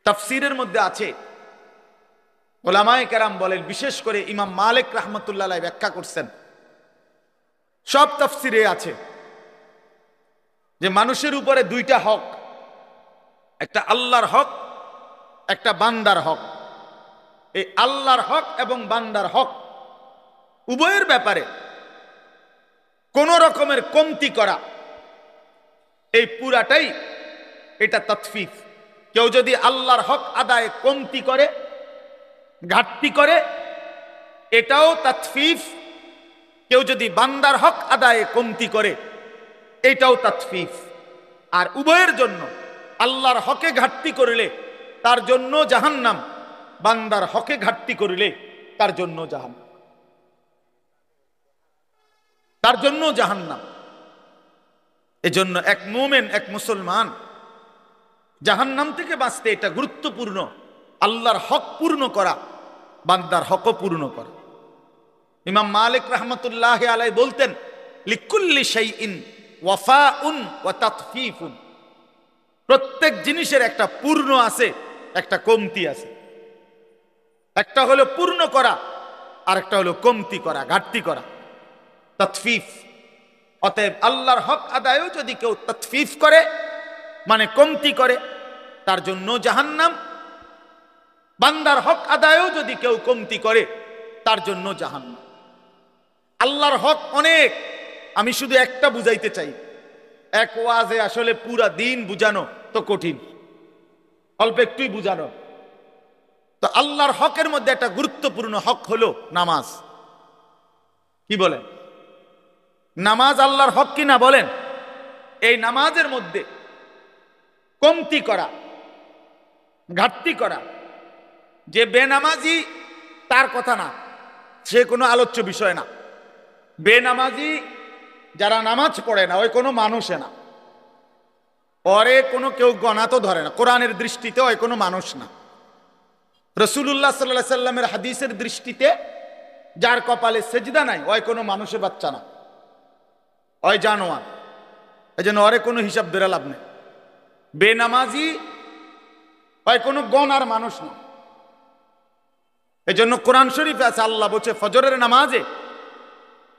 তাফসীরের মধ্যে আছে, উলামায়ে কেরাম বলেন, বিশেষ করে ইমাম মালিক রাহমাতুল্লাহ আলাইহি ব্যাখ্যা করছেন, সব তাফসীরে আছে যে মানুষের উপরে দুইটা হক, একটা আল্লাহর হক, একটা বান্দার হক। এই আল্লাহর হক এবং বান্দার হক উভয়ের ব্যাপারে কোন রকমের কমতি করা, এই পুরাটাই এটা তাতফিফ। কেউ যদি আল্লাহর হক আদায়ে কমতি করে, ঘাটতি করে, এটাও তাতফিফ। কেউ যদি বান্দার হক আদায়ে কমতি করে, এটাও তাতফিফ। আর উভয়ের জন্য আল্লাহর হকে ঘাটতি করলে তার জন্য জাহান্নাম, বান্দার হকে ঘাটতি করলে তার জন্য জাহান্নাম, তার জন্য জাহান্নাম। এজন্য এক মুমিন, এক মুসলমান জাহান্নাম থেকে বাঁচতে এটা গুরুত্বপূর্ণ, আল্লাহর হক পূর্ণ করা, বান্দার হকও পূর্ণ করা। ইমাম মালিক রাহমাতুল্লাহ আলাইহি বলতেন, লিকুল্লি শাইইন ওয়াফাউন ওয়া তাতফিফুন। প্রত্যেক জিনিসের একটা পূর্ণ আছে, একটা কমতি আছে। একটা হলো পূর্ণ করা, আর একটা হলো কমতি করা, ঘাটতি করা, তাতফিফ। অতএব আল্লাহর হক আদায়ও যদি কেউ তাতফিফ করে, মানে কমতি করে, তার জন্য জাহান্নাম। বান্দার হক আদায়ও যদি কেউ কমতি করে, তার জন্য জাহান্নাম। আল্লাহর হক অনেক, আমি শুধু একটা বুঝাইতে চাই। এক ওয়াজে আসলে পুরা দিন বুঝানো তো কঠিন, অল্প একটুই বুঝানো। তো আল্লাহর হকের মধ্যে একটা গুরুত্বপূর্ণ হক হলো নামাজ। কি বলেন? নামাজ আল্লাহর হক কিনা বলেন? এই নামাজের মধ্যে কমতি করা, ঘাটতি করা, যে বেনামাজি তার কথা না, সে কোনো আলোচ্য বিষয় না। বেনামাজি যারা নামাজ পড়ে না, ওই কোনো মানুষে না, পরে কোনো কেউ গণা তো ধরে না, কোরআনের দৃষ্টিতে ওই কোনো মানুষ না। রাসূলুল্লাহ সাল্লাল্লাহু আলাইহি সাল্লামের হাদিসের দৃষ্টিতে যার কপালে সেজদা নাই, ওই কোনো মানুষের বাচ্চা না, ওই জানোয়ার। এই জন্য ওরে কোনো হিসাব ধরে লাভ নেই। বেনামাজি ওই কোনো গণার মানুষ না। এই জন্য কোরআন শরীফে আছে, আল্লাহ বলছে ফজরের নামাজে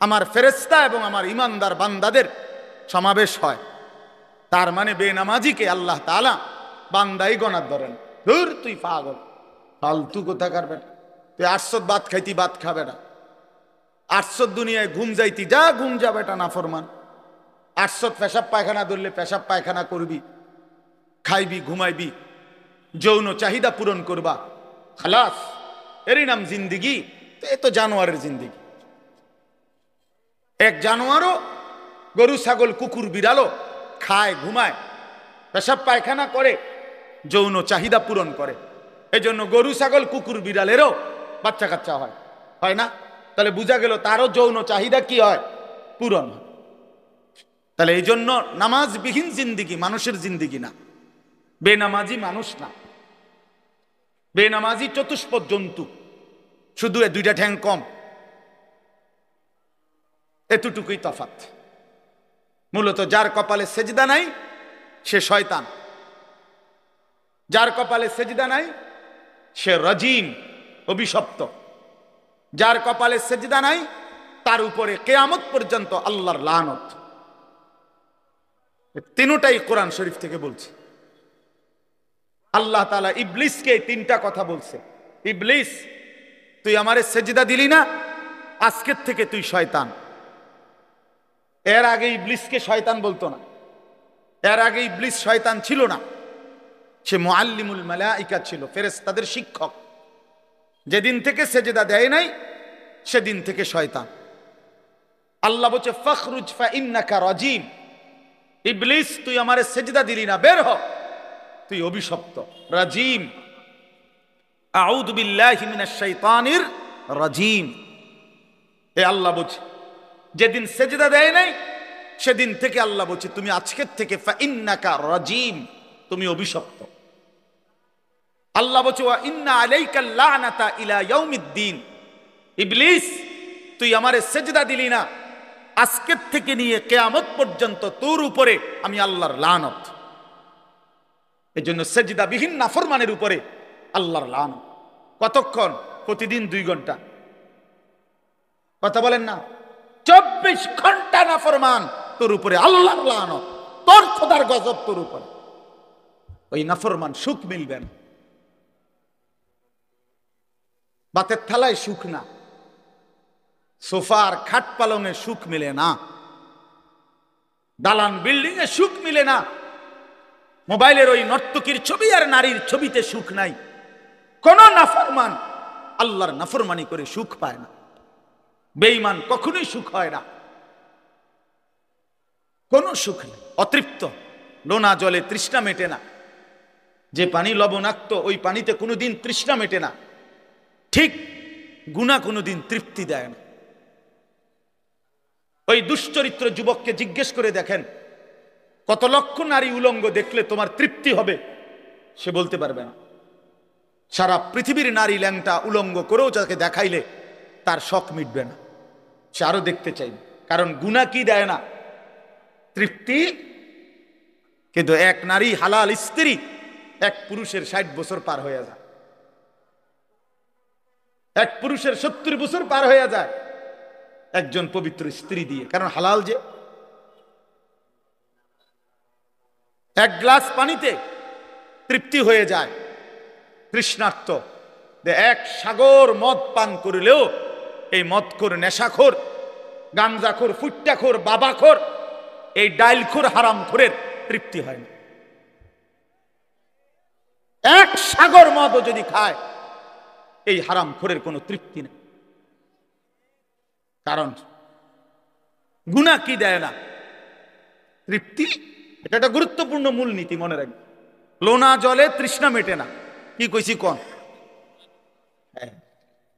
আমার ফেরেশতা এবং আমার ইমানদার বান্দাদের সমাবেশ হয়। তার মানে বেনামাজিকে আল্লাহ তাআলা বান্দাই গণার ধরেন। ধুর, তুই পাগল, ফালতু কোথাকার বেটা, তুই 800 ভাত খাইতি, ভাত খাবে না। 800 দুনিয়ায় ঘুম যাইতি, যা ঘুম যা বেটা নাফরমান। 800 পেশাব পায়খানা ধরলে পেশাব পায়খানা করবি, খাইবি, ঘুমাইবি, যৌন চাহিদা পূরণ করবা, খালাস, এরই নাম জিন্দিগি। তো এ তো জানোয়ারের জিন্দিগি। এক জানোয়ারও গরু, ছাগল, কুকুর, বিড়ালও খায়, ঘুমায়, পেশাব পায়খানা করে, যৌন চাহিদা পূরণ করে। এই জন্য গরু, ছাগল, কুকুর, বিড়ালেরও বাচ্চা কাচ্চা হয়, হয় না? তাহলে বোঝা গেল তারও যৌন চাহিদা কি হয়? পূরণ হয়। তাহলে এই জন্য নামাজবিহীন জিন্দিগি মানুষের জিন্দিগি না, বেনামাজি মানুষ না। বেনামাজি চতুষ্পদ জন্তু, শুধু এ দুইটা ঠ্যাং কম, এতটুকুই তফাৎ। মূলত যার কপালে সেজদা নাই সে শয়তান, যার কপালে সেজদা নাই সে রাজিম, অভিশপ্ত। যার কপালে সেজদা নাই তার উপরে কিয়ামত পর্যন্ত আল্লাহর লানত। তিনটাই কোরআন শরীফ থেকে বলছে। আল্লাহ তাআলা ইবলিসকে তিনটা কথা বলছে, ইবলিস তুই আমারে সেজদা দিলি না, আজকের থেকে তুই শয়তান। এর আগে ইবলিসকে শয়তান বলতো না, এর আগে ইবলিস শয়তান ছিল না, সে মুআল্লিমুল মালাইকা ছিল, ফেরেশতাদের শিক্ষক। যেদিন থেকে সেজদা দেয় নাই সেদিন থেকে শয়তান। আল্লাহ বলছে ফাখরুজ ফা ইন্নাকা রাজিম, ইবলিস তুই আমারে সেজদা দিলি না, বের হ, তুই অভিশপ্ত, রাজিম। আউযু বিল্লাহি মিনাশ শাইতানির রাজিম। এ আল্লাহ বলছে যেদিন সেজদা দেয় নাই সেদিন থেকে আল্লাহ বলছে তুমি আজকের থেকে ফা ইন্নাকা রাজিম, তুমি অভিশপ্ত। আল্লাহ বলছে ওয়া ইন্না আলাইকাল লানাতা ইলা ইয়াউমিদ্দিন, ইবলিস তুই আমারে সেজদা দিলি না, আজকের থেকে নিয়ে কিয়ামত পর্যন্ত তোর উপরে আমি আল্লাহর লানত। এই জন্য সেজদাবিহীন নাফরমানের উপরে আল্লাহর লানত। কতক্ষণ? প্রতিদিন 2 ঘন্টা। কথা বলেন না? 24 ঘন্টা নাফরমান, তোর উপরে আল্লাহর লানত, তোর খোদার গজব তোর উপরে। ওই নাফরমান সুখ মিলবে না। বাতের থালায় সুখ না, সোফার খাট পালঙে সুখ মিলে না, দালান বিল্ডিং এ সুখ মিলে না, মোবাইলের ওই নর্তকীর ছবি আর নারীর ছবিতে সুখ নাই। কোন নাফরমান আল্লাহর নাফরমানি করে সুখ পায় না। বেঈমান কখনোই সুখ হয় না, কোন সুখ নেই। অতৃপ্ত, লোনা জলে তৃষ্ণা মেটে না। যে পানি লবণাক্ত, ওই পানিতে কোনোদিন তৃষ্ণা মেটে না। ঠিক গুনাহ কোনোদিন তৃপ্তি দেয় না। ওই দুশ্চরিত্র যুবককে জিজ্ঞেস করে দেখেন, কত লক্ষ নারী উলঙ্গ দেখলে তোমার তৃপ্তি হবে? সে বলতে পারবে না। সারা পৃথিবীর নারী ল্যাংটা উলঙ্গ করেও যাকে দেখাইলে তার শখ মিটবে না, সে আরো দেখতে চাইবে। কারণ গুনাহ কি দেয় না? তৃপ্তি। কিন্তু এক নারী হালাল স্ত্রী এক পুরুষের 60 বছর পার হয়ে যায়, এক পুরুষের 70 বছর পার হয়ে যায় একজন পবিত্র স্ত্রী দিয়ে। কারণ হালাল যে। এক গ্লাস পানিতে তৃপ্তি হয়ে যায় তৃষ্ণার্ত। এক সাগর মদ পান করিলেও এই মদখোর, নেশাখোর, গাঞ্জাখোর, ফুট্টাখোর, বাবাখোর, এই ডাইলখোর, হারামখোরের তৃপ্তি হয় না। এক সাগর মদও যদি খায় এই হারামখোরের কোনো তৃপ্তি নেই। কারণ গুনাহ কি দেয় না? তৃপ্তি। এটা একটা গুরুত্বপূর্ণ মূলনীতি, মনে রাখবে। লোনা জলে তৃষ্ণা মেটে না। কি কইছি কোন?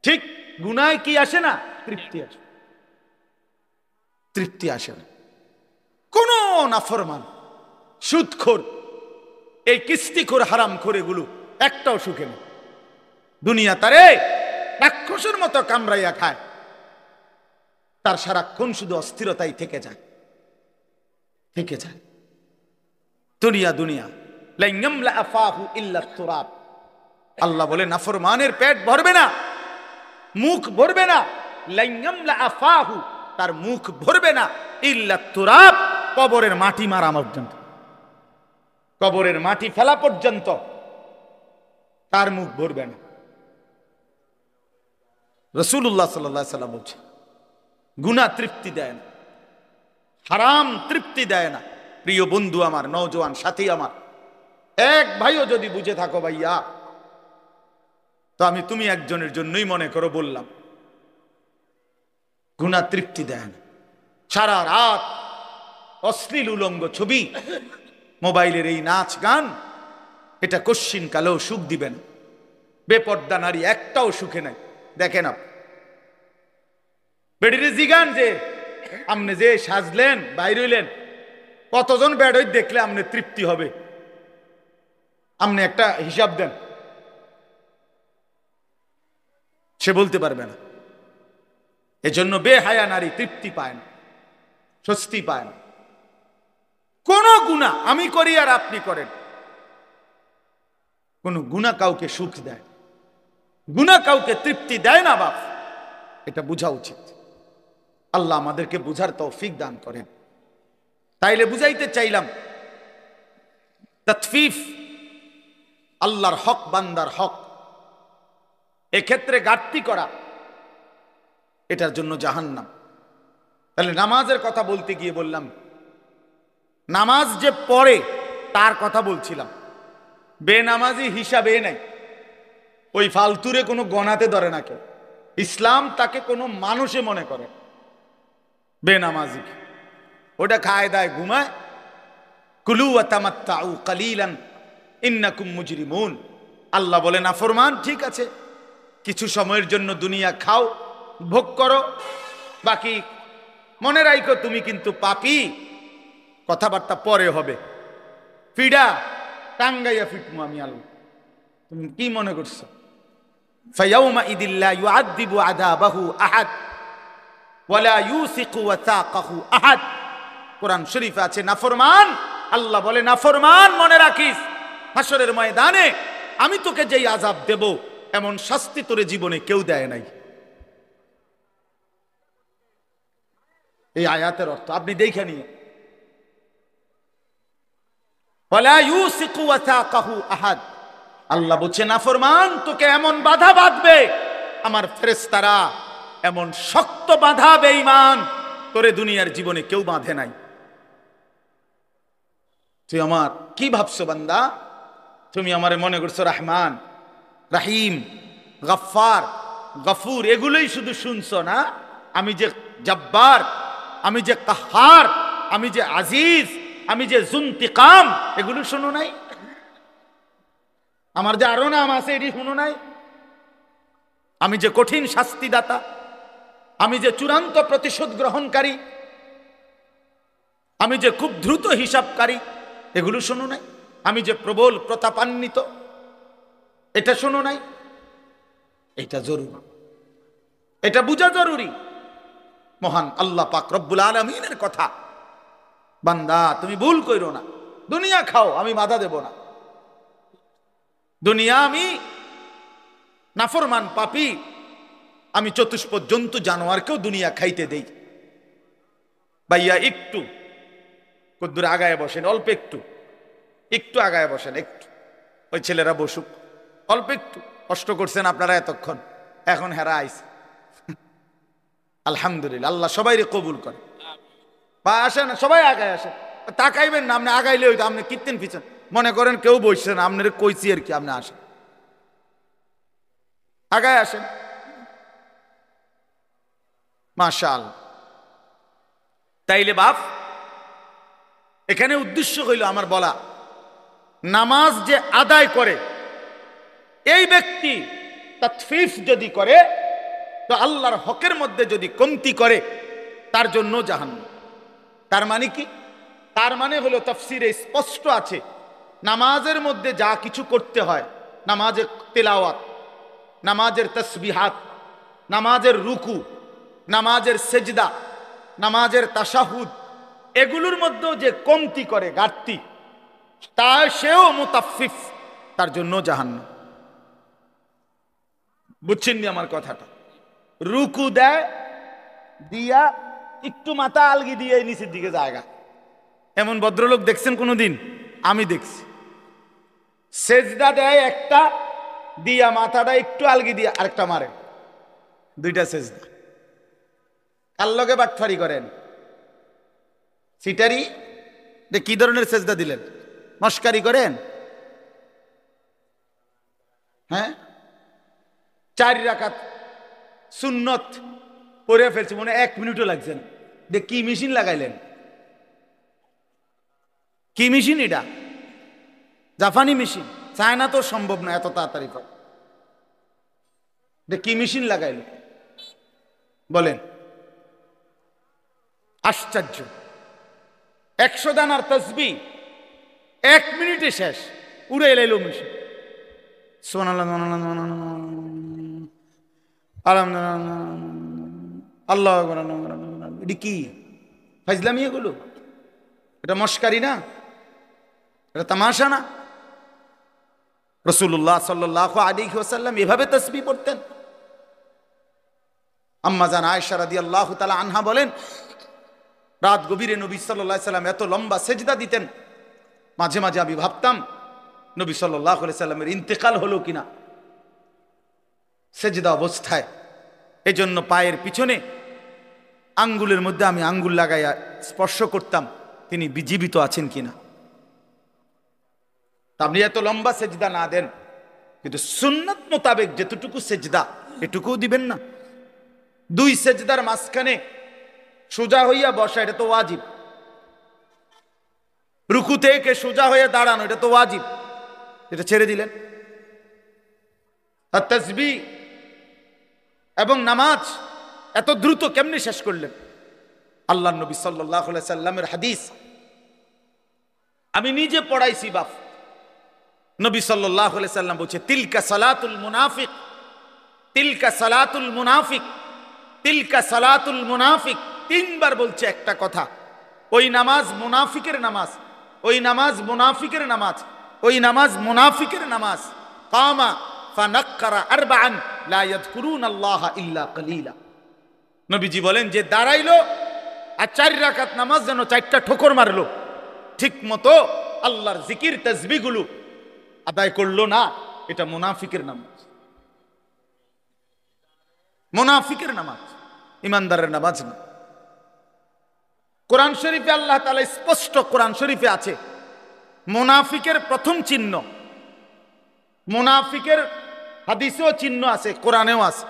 ঠিক। গুনায় কি আসে না? তৃপ্তি আসে। তৃপ্তি আসে না। কোন নাফরমান, সুদখোর, এই কিস্তিখোর, হারামখোর, এগুলো একটাও সুখে নেই। দুনিয়া তারে রাক্ষসের মতো কামড়াইয়া খায়, তার সারাক্ষণ শুধু অস্থিরতাই থেকে যায়, থেকে যায়। দুনিয়া দুনিয়া। আল্লাহ বলে নাফরমানের পেট ভরবে না, মুখ ভরবে না। তার মুখ ভরবে না ইল্লা তুরাব, কবরের মাটি মারা পর্যন্ত, কবরের মাটি ফেলা পর্যন্ত তার মুখ ভরবে না। রাসূলুল্লাহ সাল্লাল্লাহু আলাইহি ওয়াসাল্লাম বলছে, গুনাহ তৃপ্তি দেয় না, হারাম তৃপ্তি দেয় না। প্রিয় বন্ধু আমার, নওজোয়ান সাথী আমার, এক ভাইও যদি বুঝে থাকো ভাইয়া, তো আমি তুমি একজনের জন্যই মনে করো বললাম। গুনাহ তৃপ্তি দেয় না। সারা রাত অশ্লীল উলঙ্গ ছবি, মোবাইলের এই নাচ গান, এটা কশ্চিন কালেও সুখ দিবে না। বেপর্দা নারী একটাও সুখে নাই। দেখেন বেডিরে জিগান যে আপনি যে সাজলেন, বাইর হইলেন, কতজন বেডই দেখলে আপনি তৃপ্তি হবে? আপনি একটা হিসাব দেন, সে বলতে পারবে না। এজন্য বেহায়া নারী তৃপ্তি পায় না, স্বস্তি পায় না। কোন গুনাহ আমি করি আর আপনি করেন, কোন গুনাহ কাউকে সুখ দেয়, গুনাহ কাউকে তৃপ্তি দেয় না। বাপ, এটা বোঝা উচিত। আল্লাহ আমাদেরকে বুঝার তৌফিক দান করেন। তাইলে বুঝাইতে চাইলাম, তাতফিফ, আল্লাহর হক, বান্দার হক, এক্ষেত্রে ঘাটতি করা, এটার জন্য জাহান্নাম। তাহলে নামাজের কথা বলতে গিয়ে বললাম, নামাজ যে পড়ে তার কথা বলছিলাম। বেনামাজি হিসাবে নাই, ওই ফালতুরে কোনো গণাতে ধরে না কেউ। ইসলাম তাকে কোনো মানুষে মনে করে বেনামাজি, ওটা খায় দায় ঘুমায়। কুলু ওয়া তামাত্তাউ কালিলান ইন্নাকুম মুজরিমুন। আল্লাহ বলে নাফরমান, ঠিক আছে, কিছু সময়ের জন্য দুনিয়া খাও, ভোগ করো, বাকি মনে রাখো তুমি কিন্তু পাপী। কথাবার্তা পরে হবে। ফিডা টাঙ্গাইয়া ফিটমু আমি আল্লাহ। তুমি কি মনে করছো? ফায়াউমা ইদিল্লা ইউআযযিবু আযাবাহু আহাদ ওয়ালা ইউসিকু ওয়াসাকাহু আহাদ। কোরআন শরীফে আছে নাফরমান, আল্লাহ বলে নাফরমান মনে রাখিস, হাসরের ময়দানে আমি তোকে যেই আযাব দেব এমন শাস্তি তোরে জীবনে কেউ দেয় নাই। এই আয়াতের অর্থ আপনি দেখে নিয়ে, ওয়ালা ইউসিকু ওয়াসাকাহু আহাদ। আল্লাহ বলছে নাফরমান তোকে এমন বাধা বাঁধবে, আমার ফেরেশতারা এমন শক্ত বাধা বেঈমান তোরে দুনিয়ার জীবনে কেউ বাঁধে নাই। তুই আমার কি ভাবছো বান্দা? তুমি আমারে মনে করছো রহমান, রাহিম, গফফার, গফুর, এগুলোই শুধু শুনছো না? আমি যে জব্বার, আমি যে কাহার, আমি যে আজিজ, আমি যে জুনতিকাম, এগুলো শুনো নাই? আমার যে আরো নাম আছে এটি শুনো নাই? আমি যে কঠিন শাস্তিদাতা, আমি যে চূড়ান্ত প্রতিশোধ গ্রহণকারী, আমি যে খুব দ্রুত হিসাবকারী, এগুলো শোনো নাই? আমি যে প্রবল প্রতাপান্বিত, এটা শোনো নাই? এটা জরুরি, এটা বুঝা জরুরি। মহান আল্লাহ পাক রব্বুল আলামিনের কথা। বান্দা তুমি ভুল কইরো না, দুনিয়া খাও, আমি বাধা দেব না। দুনিয়া আমি নাফরমান পাপী, আমি চতুষ্পদ জন্তু জানোয়ারকেও দুনিয়া খাইতে দেই। ভাইয়া একটু কদ্দুর আগায় বসেন, অল্প একটু, একটু আগায় বসেন, একটু ওই ছেলেরা বসুক, অল্প একটু কষ্ট করছেন আপনারা এতক্ষণ, এখন হেরা আইছে। আলহামদুলিল্লাহ, আল্লাহ সবাই কবুল করে। বা আসেন সবাই আগায় আসেন, তাকাইবেন না, আপনি আগাইলে হইতো আপনি কীর্তেন পিছন মনে করেন কেউ বসছেন, আপনার কইছি আর কি, আপনি আসেন, আগায় আসেন। মাশাআল্লাহ। তাইলে বাপ এখানে উদ্দেশ্য হইল আমার বলা, নামাজ যে আদায় করে এই ব্যক্তি তাতফিফ যদি করে, তো আল্লাহর হকের মধ্যে যদি কমতি করে তার জন্য জাহান্নাম। তার মানে কি? তার মানে হলো তাফসিরে স্পষ্ট আছে, নামাজের মধ্যে যা কিছু করতে হয়, নামাজের তিলাওয়াত, নামাজের তাসবিহাত, নামাজের রুকু, নামাজের সেজদা, নামাজের তাশাহুদ, এগুলোর মধ্যেও যে কমতি করে, ঘাটতি, তা সেও মুতাফফিফ, তার জন্য জাহান্নাম। বুঝছেন নি আমার কথাটা? রুকু দেয় দিয়া একটু মাথা আলগি দিয়ে নিচের দিকে জায়গা, এমন ভদ্রলোক দেখছেন কোনোদিন? আমি দেখছি। সেজদা দেয় একটা দিয়া মাথাটা একটু আলগি দিয়ে আরেকটা মারে, দুইটা সেজদা। কার লগে বাটফারি করেন? সিটারি? কি ধরনের সেজদা দিলেন? মস্কারি করেন? হ্যাঁ, 4 রাকাত সুন্নত পড়ে ফেলছি, মনে 1 মিনিটও লাগছে না। কি মেশিন লাগাইলেন? কি মেশিন এটা? জাপানি মেশিন, চায়না তো সম্ভব না এত তাড়াতাড়ি পায়। কি মেশিন লাগাইল বলেন? আশ্চর্য। 100 দানার তসবি 1 মিনিটে শেষ, উড়ে এলাইল মেশিন। সুবহানাল্লাহ, আল্লাহ আকবার। এটা কি ফাজলামি এগুলো? এটা মস্কারি না? এটা তামাশা না? রাসূলুল্লাহ সাল্লাল্লাহু আলাইহি ওয়াসাল্লাম এভাবে তাসবিহ পড়তেন। আম্মা জান আয়েশা রাদিয়াল্লাহু তাআলা আনহা বলেন, রাত গভীরে নবী সাল্লাল্লাহু আলাইহি সাল্লাম এত লম্বা সেজদা দিতেন, মাঝে মাঝে আমি ভাবতাম নবী সাল্লাল্লাহু আলাইহি সাল্লামের ইন্তেকাল হলো কিনা সেজদা অবস্থায়। এজন্য পায়ের পিছনে আঙ্গুলের মধ্যে আমি আঙ্গুল লাগাইয়া স্পর্শ করতাম তিনি জীবিত আছেন কিনা। আপনি এত লম্বা সেজদা না দেন, কিন্তু সুন্নাত মোতাবেক যেতটুকু সেজদা এটুকুও দিবেন না। 2 সেজদার মাঝখানে সোজা হইয়া বসা, এটা তো ওয়াজিব। রুকু থেকে সোজা হয়ে দাঁড়ানো, এটা তো ওয়াজিব, এটা ছেড়ে দিলেন। আর তাসবিহ এবং নামাজ এত দ্রুত কেমনে শেষ করলেন? আল্লাহর নবী সাল্লাল্লাহু আলাইহি সাল্লামের হাদিস আমি নিজে পড়াইছি বাপ। নবী সাল্লাল্লাহু আলাইহি সাল্লাম বলছে, তিলকা সালাতুল মুনাফিক, তিলকা সালাতুল মুনাফিক, তিলকা সালাতুল মুনাফিক। 3 বার বলছে একটা কথা। ওই নামাজ মুনাফিকের নামাজ, ওই নামাজ মুনাফিকের নামাজ। ওই নামাজ মুনাফিকের নামাজ। কামা ফানাক্কারা আরবাআন লা ইয়াযকুরুনাল্লাহা ইল্লা কালিলা। নবীজি বলেন যে দাঁড়াইলো আর 4 রাকাত নামাজ যেন 4টা ঠোকর মারলো, ঠিক মতো আল্লাহর জিকির তাসবিহগুলো আদায় করলো না, এটা মুনাফিকের নামাজ। মুনাফিকের নামাজ, ইমানদারের নামাজ না। কোরআন শরীফে আল্লাহ তাআলা স্পষ্ট, কোরআন শরীফে আছে মুনাফিকের প্রথম চিহ্ন, মুনাফিকের হাদিসেও চিহ্ন আছে, কোরআনেও আছে।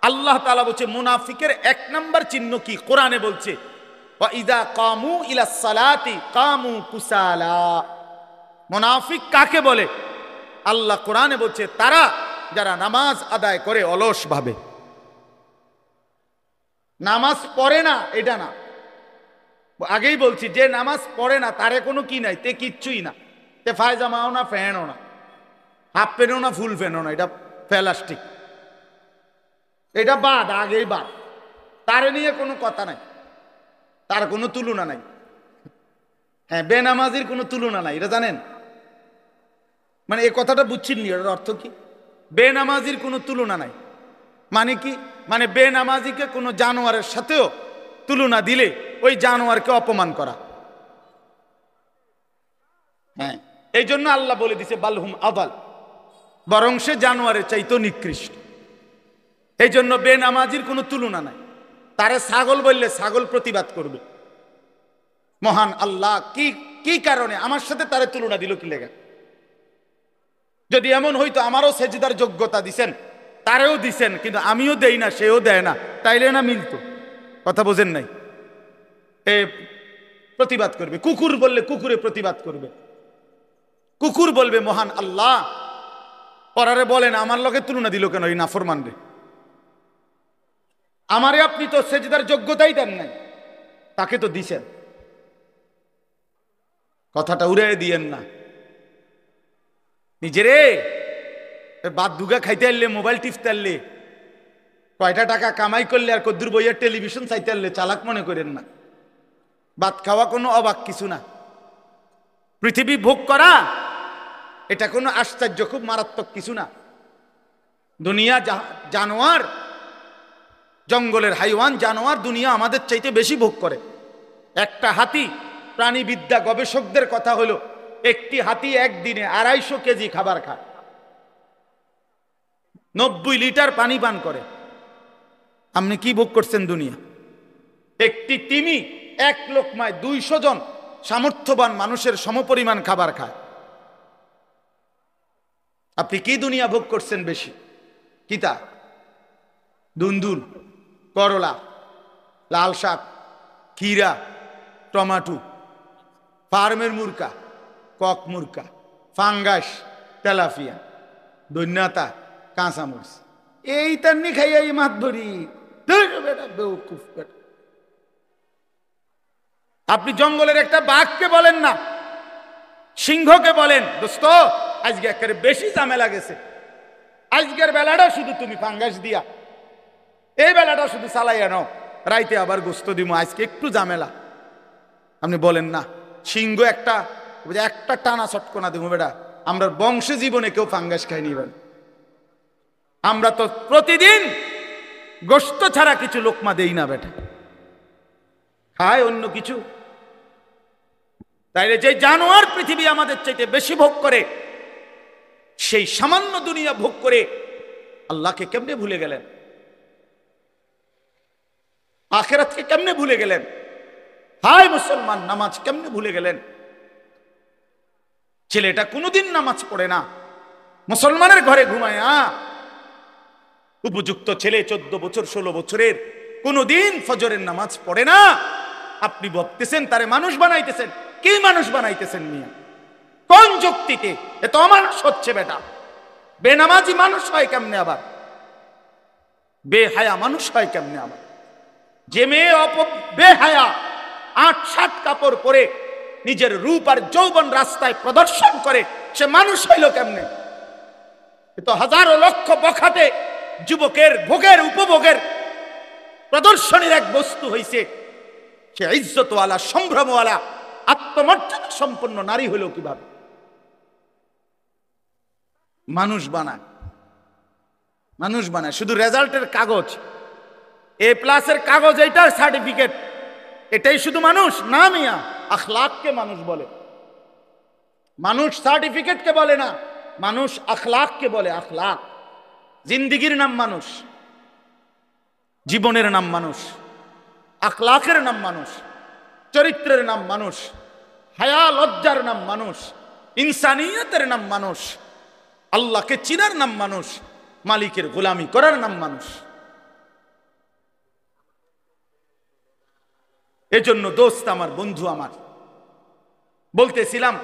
আল্লাহ তাআলা বলছে মুনাফিকের 1 নাম্বার চিহ্ন কি? কোরআনে বলছে ওয়া ইযা কামু ইলাস সালাতি কামু কুসালা। মুনাফিক কাকে বলে? আল্লাহ কোরআনে বলছে তারা যারা নামাজ আদায় করে অলস ভাবে, নামাজ পড়ে না এটা না, আগেই বলছি যে নামাজ পড়ে না তারে কোনো কি নাই, তে কিচ্ছুই না, তে ফায়জামাও না, ফ্যানও না, হাফ প্যান্টও না, ফুল প্যান্টও না, এটা প্লাস্টিক, এটা বাদ, আগেই বাদ, তারে নিয়ে কোনো কথা নাই, তার কোনো তুলনা নাই। হ্যাঁ, বেনামাজির কোনো তুলনা নাই, এটা জানেন? মানে এই কথাটা বুঝছেননি, এটার অর্থ কি? বেনামাজির কোনো তুলনা নাই মানে কি? মানে বেনামাজিকে কোনো জানোয়ারের সাথেও তুলনা দিলে ওই জানোয়ারকে অপমান করা। হ্যাঁ, এই জন্য আল্লাহ বলে দিছে বালহুম আদাল, বরং সে জানোয়ারের চাইতো নিকৃষ্ট। এই জন্য বেনামাজির কোনো তুলনা নাই। তারে ছাগল বললে ছাগল প্রতিবাদ করবে। মহান আল্লাহ কি কি কারণে আমার সাথে তারে তুলনা দিল কি লেগে? যদি এমন হইতো আমারও সেজদার যোগ্যতা দিছেন, তারেও দিছেন, কিন্তু আমিও দেই না, সেও দেয় না, তাইলে না মিলতো? কথা বোঝেন নাই? এ প্রতিবাদ করবে। কুকুর বললে কুকুরে প্রতিবাদ করবে। কুকুর বলবে মহান আল্লাহ পরারে বলেন আমার লগে তুলনা দিল কেন এই নাফরমান রে? আমারে আপনি তো সেজদার যোগ্যতাই দেন নাই, তাকে তো দিছেন। কথাটা উড়ে দিয়েন না নিজেরে। বাদ দুগা খাইতে আনলে, মোবাইল টিপতে আনলে, কয়টা টাকা কামাই করলে আর কদ্দুর বইয়ের টেলিভিশন চাইতে আনলে চালাক মনে করেন না। ভাত খাওয়া কোনো অবাক কিছু না। পৃথিবী ভোগ করা এটা কোনো আশ্চর্য, খুব মারাত্মক কিছু না। দুনিয়া জানোয়ার, জঙ্গলের হাইওয়ান জানোয়ার দুনিয়া আমাদের চাইতে বেশি ভোগ করে। একটা হাতি, প্রাণীবিদ্যা গবেষকদের কথা হলো একটি হাতি একদিনে 250 কেজি খাবার খায়, 90 লিটার পানি পান করে। আপনি কি ভোগ করছেন দুনিয়া? একটি তিমি 1 লোকমায় 200 জন সামর্থ্যবান মানুষের সমপরিমাণ খাবার খায়। আপনি কি দুনিয়া ভোগ করছেন বেশি? কিতা? দুন্দুল, করলা, লাল শাক, ক্ষীরা, টমাটো, ফার্মের মুরকা, কক মুরকা, ফাঙ্গাস, তেলাপিয়া, দৈন্যতা, কাঁচামরিচ, এই তান্নি খাইয়া এই মাত ধরি। আপনি জঙ্গলের একটা বাঘকে বলেন না, সিংহকে বলেন দোস্ত আজকে একেবারে বেশি ঝামেলা গেছে, আজকের বেলাটা শুধু তুমি ফাঙ্গাস দিয়া, এই বেলাটা শুধু চালাইয়া নাও, রাইতে আবার গোস্ত দিব, আজকে একটু ঝামেলা। আপনি বলেন না, সিংহ একটা একটা টানা চটকনা দেবো বেটা, আমরা বংশে জীবনে কেউ ফাঙ্গাস খাইনি। আমরা তো প্রতিদিন গোস্ত ছাড়া কিছু লোকমা দেই না বেটা, খায় অন্য কিছু। তাইলে যে জানোয়ার পৃথিবী আমাদের চাইতে বেশি ভোগ করে, সেই সামান্য দুনিয়া ভোগ করে আল্লাহকে কেমনে ভুলে গেলেন? আখিরাতকে কেমনে ভুলে গেলেন? হায় মুসলমান, নামাজ কেমনে ভুলে গেলেন? ছেলেটা কোনোদিন নামাজ পড়ে না, মুসলমানের ঘরে ঘুমায়, উপযুক্ত ছেলে 14 বছর 16 বছরের, কোনোদিন ফজরের নামাজ পড়ে না। আপনি ভাবতেছেন তারে মানুষ বানাইতেছেন। কি মানুষ বানাইতেছেন মিয়া? কোন যুক্তিতে? এ তো অমানুষ হচ্ছে বেটা। বেনামাজি মানুষ হয় কেমনে আবার? বেহায়া মানুষ হয় কেমনে আবার? যে মেয়ে বেহায়া 8-7 কাপড় পরে নিজের রূপ আর যৌবন রাস্তায় প্রদর্শন করে, সে মানুষ হইল কেমনে? তো হাজারো লক্ষ বখাটে যুবকের ভোগের উপভোগের প্রদর্শনীর এক বস্তু হইছে, সে ইজ্জতওয়ালা, সম্ভ্রমওয়ালা, আত্মমর্যাদা সম্পন্ন নারী হইল কিভাবে? মানুষ বানায়, মানুষ বানায় শুধু রেজাল্টের কাগজ, A+-এর কাগজ, এইটার সার্টিফিকেট, এটাই শুধু মানুষ না মিয়া। আখলাককে মানুষ বলে, মানুষ সার্টিফিকেটকে বলে না, মানুষ আখলাককে বলে। আখলাক, জিন্দিগির নাম মানুষ, জীবনের নাম মানুষ, আখলাকের নাম মানুষ, চরিত্রের নাম মানুষ, হায়া লজ্জার নাম মানুষ, ইনসানিয়তের নাম মানুষ, আল্লাহকে চিনার নাম মানুষ, মালিকের গোলামি করার নাম মানুষ। এজন্য দোস্ত আমার, বন্ধু আমার, বলতেছিলাম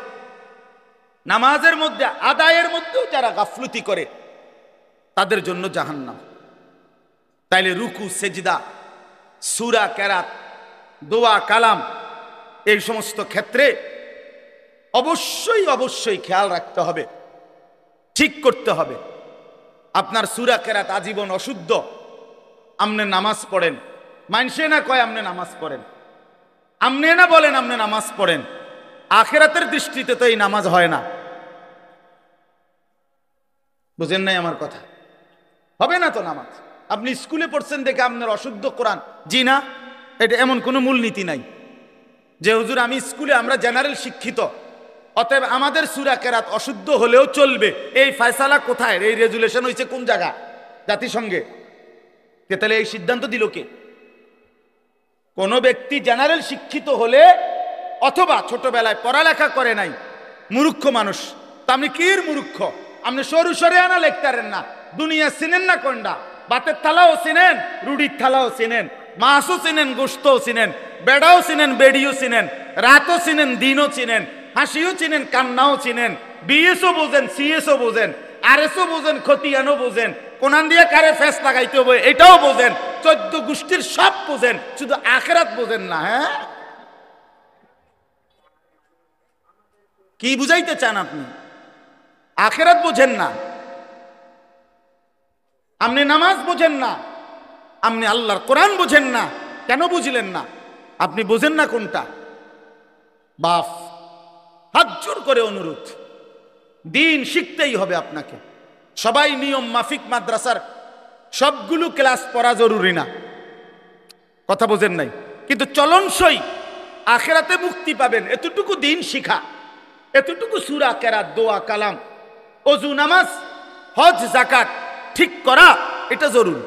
নামাজের মধ্যে আদায়ের মধ্যেও যারা গাফলতি করে তাদের জন্য জাহান্নাম। তাইলে রুকু, সেজদা, সূরা কেরাত, দোয়া, কালাম, এই সমস্ত ক্ষেত্রে অবশ্যই অবশ্যই খেয়াল রাখতে হবে, ঠিক করতে হবে। আপনার সূরা কেরাত আজীবন অশুদ্ধ, আমনে নামাজ পড়েন, মানসে না কয় আমনে নামাজ পড়েন, আমনে না বলেন আমনে নামাজ পড়েন, আখিরাতের দৃষ্টিতে তো এই নামাজ হয় না। বুঝেন নাই আমার কথা? হবে না তো নামাজ। আপনি স্কুলে পড়ছেন দেখে আপনার অশুদ্ধ কোরআন, জি না, এটা এমন কোনো মূলনীতি নাই যে হুজুর আমি স্কুলে, আমরা জেনারেল শিক্ষিত, অতএব আমাদের সূরা কেরাত অশুদ্ধ হলেও চলবে। এই ফয়সালা কোথায়? এই রেজুলেশন হয়েছে কোন জায়গা? জাতিসংঘে। তাহলে এই সিদ্ধান্ত দিল কে? কোন ব্যক্তি জেনারেল শিক্ষিত হলে অথবা ছোটবেলায় পড়ালেখা করে নাই, মূর্খ মানুষ, তা আপনি কির মূর্খ? আপনি সরু সরে আনা লেখতারেন না, দুনিয়া চিনেন না কোনটা, বাতের থালাও চিনেন, রুটির থালাও চিনেন, মাছও চিনেন, গোশতও চিনেন, বেড়াও চিনেন, বেড়িও চিনেন, রাতও চিনেন, দিনও চিনেন, হাসিও চিনেন, কান্নাও চিনেন, বিএসও বোঝেন, সিএসও বোঝেন, আরএসও বোঝেন, খতিয়ানও বোঝেন, কোনান দিয়ে কারে ফেস লাগাইতে হবে এটাও বোঝেন, 14 গোষ্ঠীর সব বোঝেন, শুধু আখিরাত বোঝেন না। হ্যাঁ, কি বুঝাইতে চান আপনি? আখিরাত বোঝেন না, আপনি নামাজ বোঝেন না, আপনি আল্লাহর কোরআন বোঝেন না। কেন বুঝলেন না? আপনি বোঝেন না কোনটা? বাপ, হাত জোর করে অনুরোধ, দিন শিখতেই হবে আপনাকে। সবাই নিয়ম মাফিক মাদ্রাসার সবগুলো ক্লাস পড়া জরুরি না, কথা বোঝেন নাই, কিন্তু চলনসই আখিরাতে মুক্তি পাবেন এতটুকু দিন শিখা, এতটুকু সূরা কেরাত, দোয়া, কালাম, ওযু, নামাজ, হজ, যাকাত ঠিক করা, এটা জরুরি।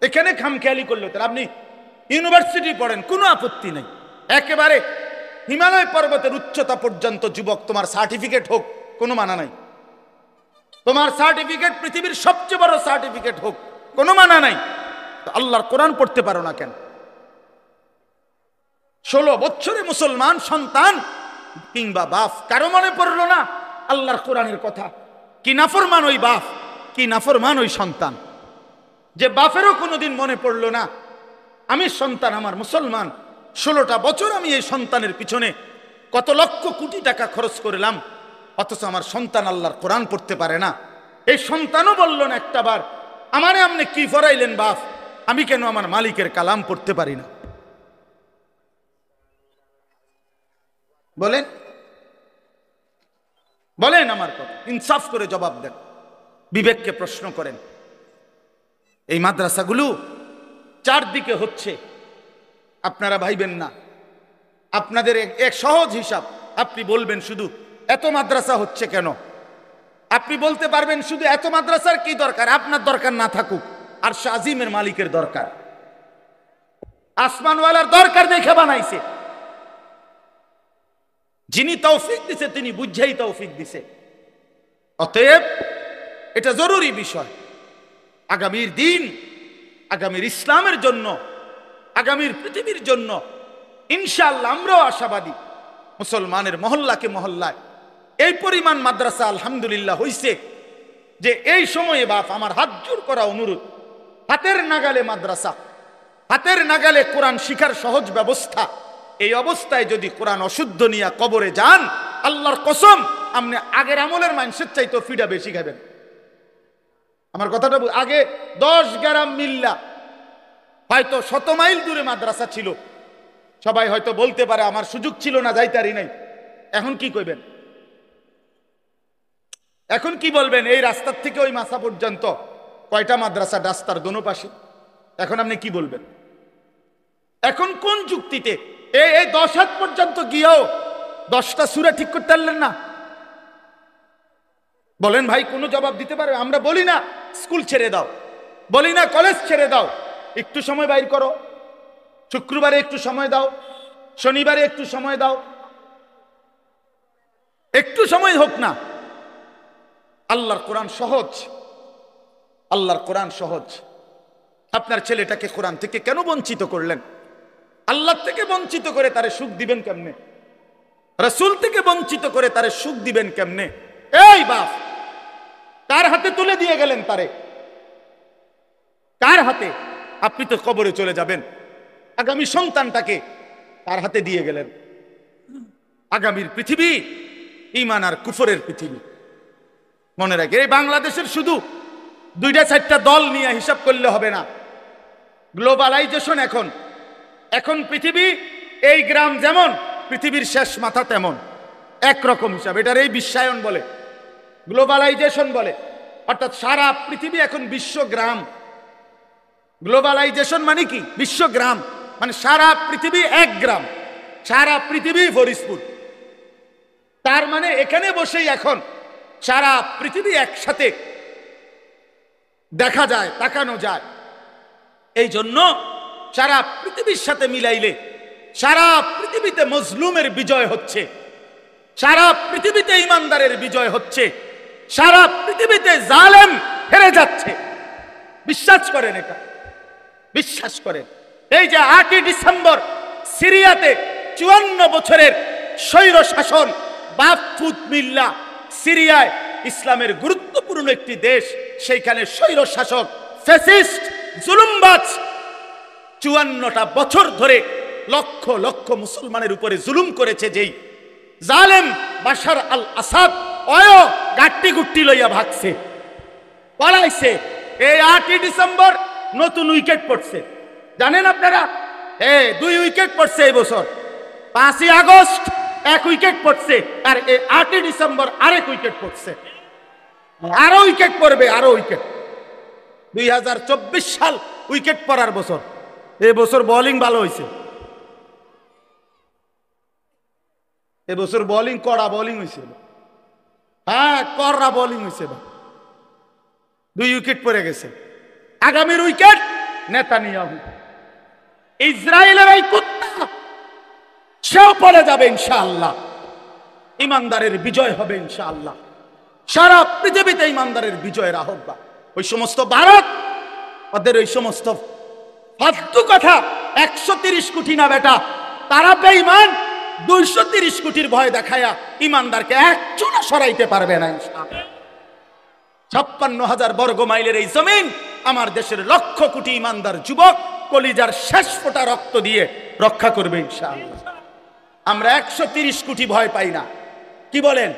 এখানে খামখেয়ালি করলে তো আপনি ইউনিভার্সিটি পড়েন, কোনো আপত্তি নেই, একেবারে হিমালয় পর্বতের উচ্চতা পর্যন্ত যুবক, তোমার সার্টিফিকেট হোক, কোনো মানা নাই। তোমার সার্টিফিকেট পৃথিবীর সবচেয়ে বড় সার্টিফিকেট হোক, কোনো মানা নাই। তো আল্লাহর কোরআন পড়তে পারো না কেন? 16 বছরে মুসলমান সন্তান কিংবা বাপ, কারো মনে পড়লো না আল্লাহর কোরআনের কথা? কি নাফরমান ওই বাপ, কি নাফরমান ওই সন্তান, যে বাপেরও কোনোদিন মনে পড়লো না আমি সন্তান, আমার মুসলমান, 16টা বছর আমি এই সন্তানের পিছনে কত লক্ষ কোটি টাকা খরচ করলাম, অথচ আমার সন্তান আল্লাহর কোরআন পড়তে পারে না। এই সন্তানও বলল না একটাবার আমারে আপনি কি ফরাইলেন বাপ, আমি কেন আমার মালিকের কালাম পড়তে পারি না? বলেন, বলেন আমার কথা, ইনসাফ করে জবাব দেন, বিবেককে প্রশ্ন করেন। এই মাদ্রাসাগুলো চারদিকে হচ্ছে, আপনারা ভাইবেন না। আপনাদের এক সহজ হিসাব, আপনি বলবেন শুধু এত মাদ্রাসা হচ্ছে কেন? আপনি বলতে পারবেন শুধু এত মাদ্রাসার কি দরকার? আপনার দরকার না থাকুক, আর আজিমের মালিকের দরকার, আসমানওয়ালার দরকার দেখে বানাইছে। যিনি তৌফিক দিছে তিনি বুঝাই তৌফিক দিছে। অতএব এটা জরুরি বিষয়, আগামীর দিন, আগামীর ইসলামের জন্য, আগামীর পৃথিবীর জন্য ইনশাআল্লাহ আমরাও আশাবাদী। মুসলমানের মহল্লাকে মহল্লায় এই পরিমাণ মাদ্রাসা আলহামদুলিল্লাহ হইছে যে এই সময়ে বাপ আমার হাত জোর করা অনুরোধ, হাতের নাগালে মাদ্রাসা, হাতের নাগালে কোরআন শিখার সহজ ব্যবস্থা, এই অবস্থায় যদি কোরআন অশুদ্ধ নিয়ে কবরে যান, আল্লাহর কসম আপনি আগের আমলের মানুষের চাইতে ফিডা বেশি খাবেন। আমার কথাটা আগে 10 গ্রাম মিল্লা হয়তো 100 মাইল দূরে মাদ্রাসা ছিল, সবাই হয়তো বলতে পারে আমার সুযোগ ছিল না, যাইতারি নাই। এখন কি কইবেন? এখন কি বলবেন, এই রাস্তার থেকে ওই মাসা পর্যন্ত কয়টা মাদ্রাসা? রাস্তার দোনো পাশে। এখন আপনি কি বলবেন? এখন কোন যুক্তিতে এই 10 হাত পর্যন্ত গিয়েও 10টা সূরা ঠিক করতে পারলেন না? বলেন ভাই, কোনো জবাব দিতে পারবে? আমরা বলি না স্কুল ছেড়ে দাও, বলি না কলেজ ছেড়ে দাও, একটু সময় বাইর করো, শুক্রবারে একটু সময় দাও, শনিবারে একটু সময় দাও, একটু সময় হোক না। আল্লাহর কোরআন সহজ, আল্লাহর কোরআন সহজ। আপনার ছেলেটাকে কোরআন থেকে কেন বঞ্চিত করলেন? আল্লাহ থেকে বঞ্চিত করে তারে সুখ দিবেন কেমনে? রাসূল থেকে বঞ্চিত করে তারে সুখ দিবেন কেমনে? এই বাপ, কার হাতে তুলে দিয়ে গেলেন তারে? কার হাতে? আপনি তো কবরে চলে যাবেন, আগামী সন্তানটাকে কার হাতে দিয়ে গেলেন? আগামীর পৃথিবী ঈমান আর কুফরের পৃথিবী। মনে রাখে, এই বাংলাদেশের শুধু 2-4টা দল নিয়ে হিসাব করলে হবে না। গ্লোবালাইজেশন এখন, এখন পৃথিবী, এই গ্রাম যেমন পৃথিবীর শেষ মাথা তেমন, একরকম হিসাব। এটার এই বিশ্বায়ন বলে, গ্লোবালাইজেশন বলে। অর্থাৎ সারা পৃথিবী এখন বিশ্বগ্রাম। গ্লোবালাইজেশন মানে কি? বিশ্বগ্রাম মানে সারা পৃথিবী এক গ্রাম, সারা পৃথিবী ফরিদপুর। তার মানে এখানে বসেই এখন সারা পৃথিবী একসাথে দেখা যায়, তাকানো যায়। এই জন্য সারা পৃথিবীর সাথে মিলাইলে সারা পৃথিবীতে মজলুমের বিজয় হচ্ছে, সারা পৃথিবীতে ইমানদারের বিজয় হচ্ছে, সারা পৃথিবীতে জালেম হেরে যাচ্ছে। বিশ্বাস করেন এটা, বিশ্বাস করেন। এই যে 8ই ডিসেম্বর সিরিয়াতে 54 বছরের স্বৈর শাসন, বাপফুত মিল্লা, সিরিয়ায় ইসলামের গুরুত্বপূর্ণ একটি দেশ, সেইখানে স্বৈর শাসক ফ্যাসিস্ট জুলুমবাজ 54টা বছর ধরে লক্ষ লক্ষ মুসলমানের উপরে জুলুম করেছে। যেই জালেম বাশার আল আসাদ অয় গাট্টি গুট্টি লইয়া ভাগছে, পলাইছে। এই 8ই ডিসেম্বর নতুন উইকেট পড়ছে, জানেন আপনারা? 2 উইকেট পড়ছে এই বছর। 5ই আগস্ট 1 উইকেট পড়ছে, আর এই 8ই ডিসেম্বর আরেক উইকেট পড়ছে। আরো উইকেট পড়বে, আরো উইকেট। 2024 সাল উইকেট পড়ার বছর। এই বছর বোলিং ভালো হয়েছে, এবছর বোলিং কড়া বোলিং হয়েছে। হ্যাঁ, কড়া বোলিং হয়েছে। 2 উইকেট পড়ে গেছে। আগামীর উইকেট নেতানিয়াহু, ইসরায়েলের এই কুত্তা, সেও পড়ে যাবে ইনশাআল্লাহ। ইমানদারের বিজয় হবে ইনশাআল্লাহ। সারা পৃথিবীতে ইমানদারের বিজয়ের আহ্বান। ওই সমস্ত ভারত, ওদের ওই সমস্ত ফালতু কথা, 130 কোটি না বেটা, তারা বেঈমান। 230 কোটির ভয় দেখায়া ইমানদারকে এক চুনা সরাইতে পারবে না ইনশাআল্লাহ। 56,000 বর্গ মাইলের এই জমিন আমার দেশের লক্ষ কোটি ইমানদার যুবক কলিজার শেষ ফোঁটা রক্ত দিয়ে রক্ষা করবে ইনশাআল্লাহ। আমরা 130 কোটি ভয় পাই না। কি বলেন?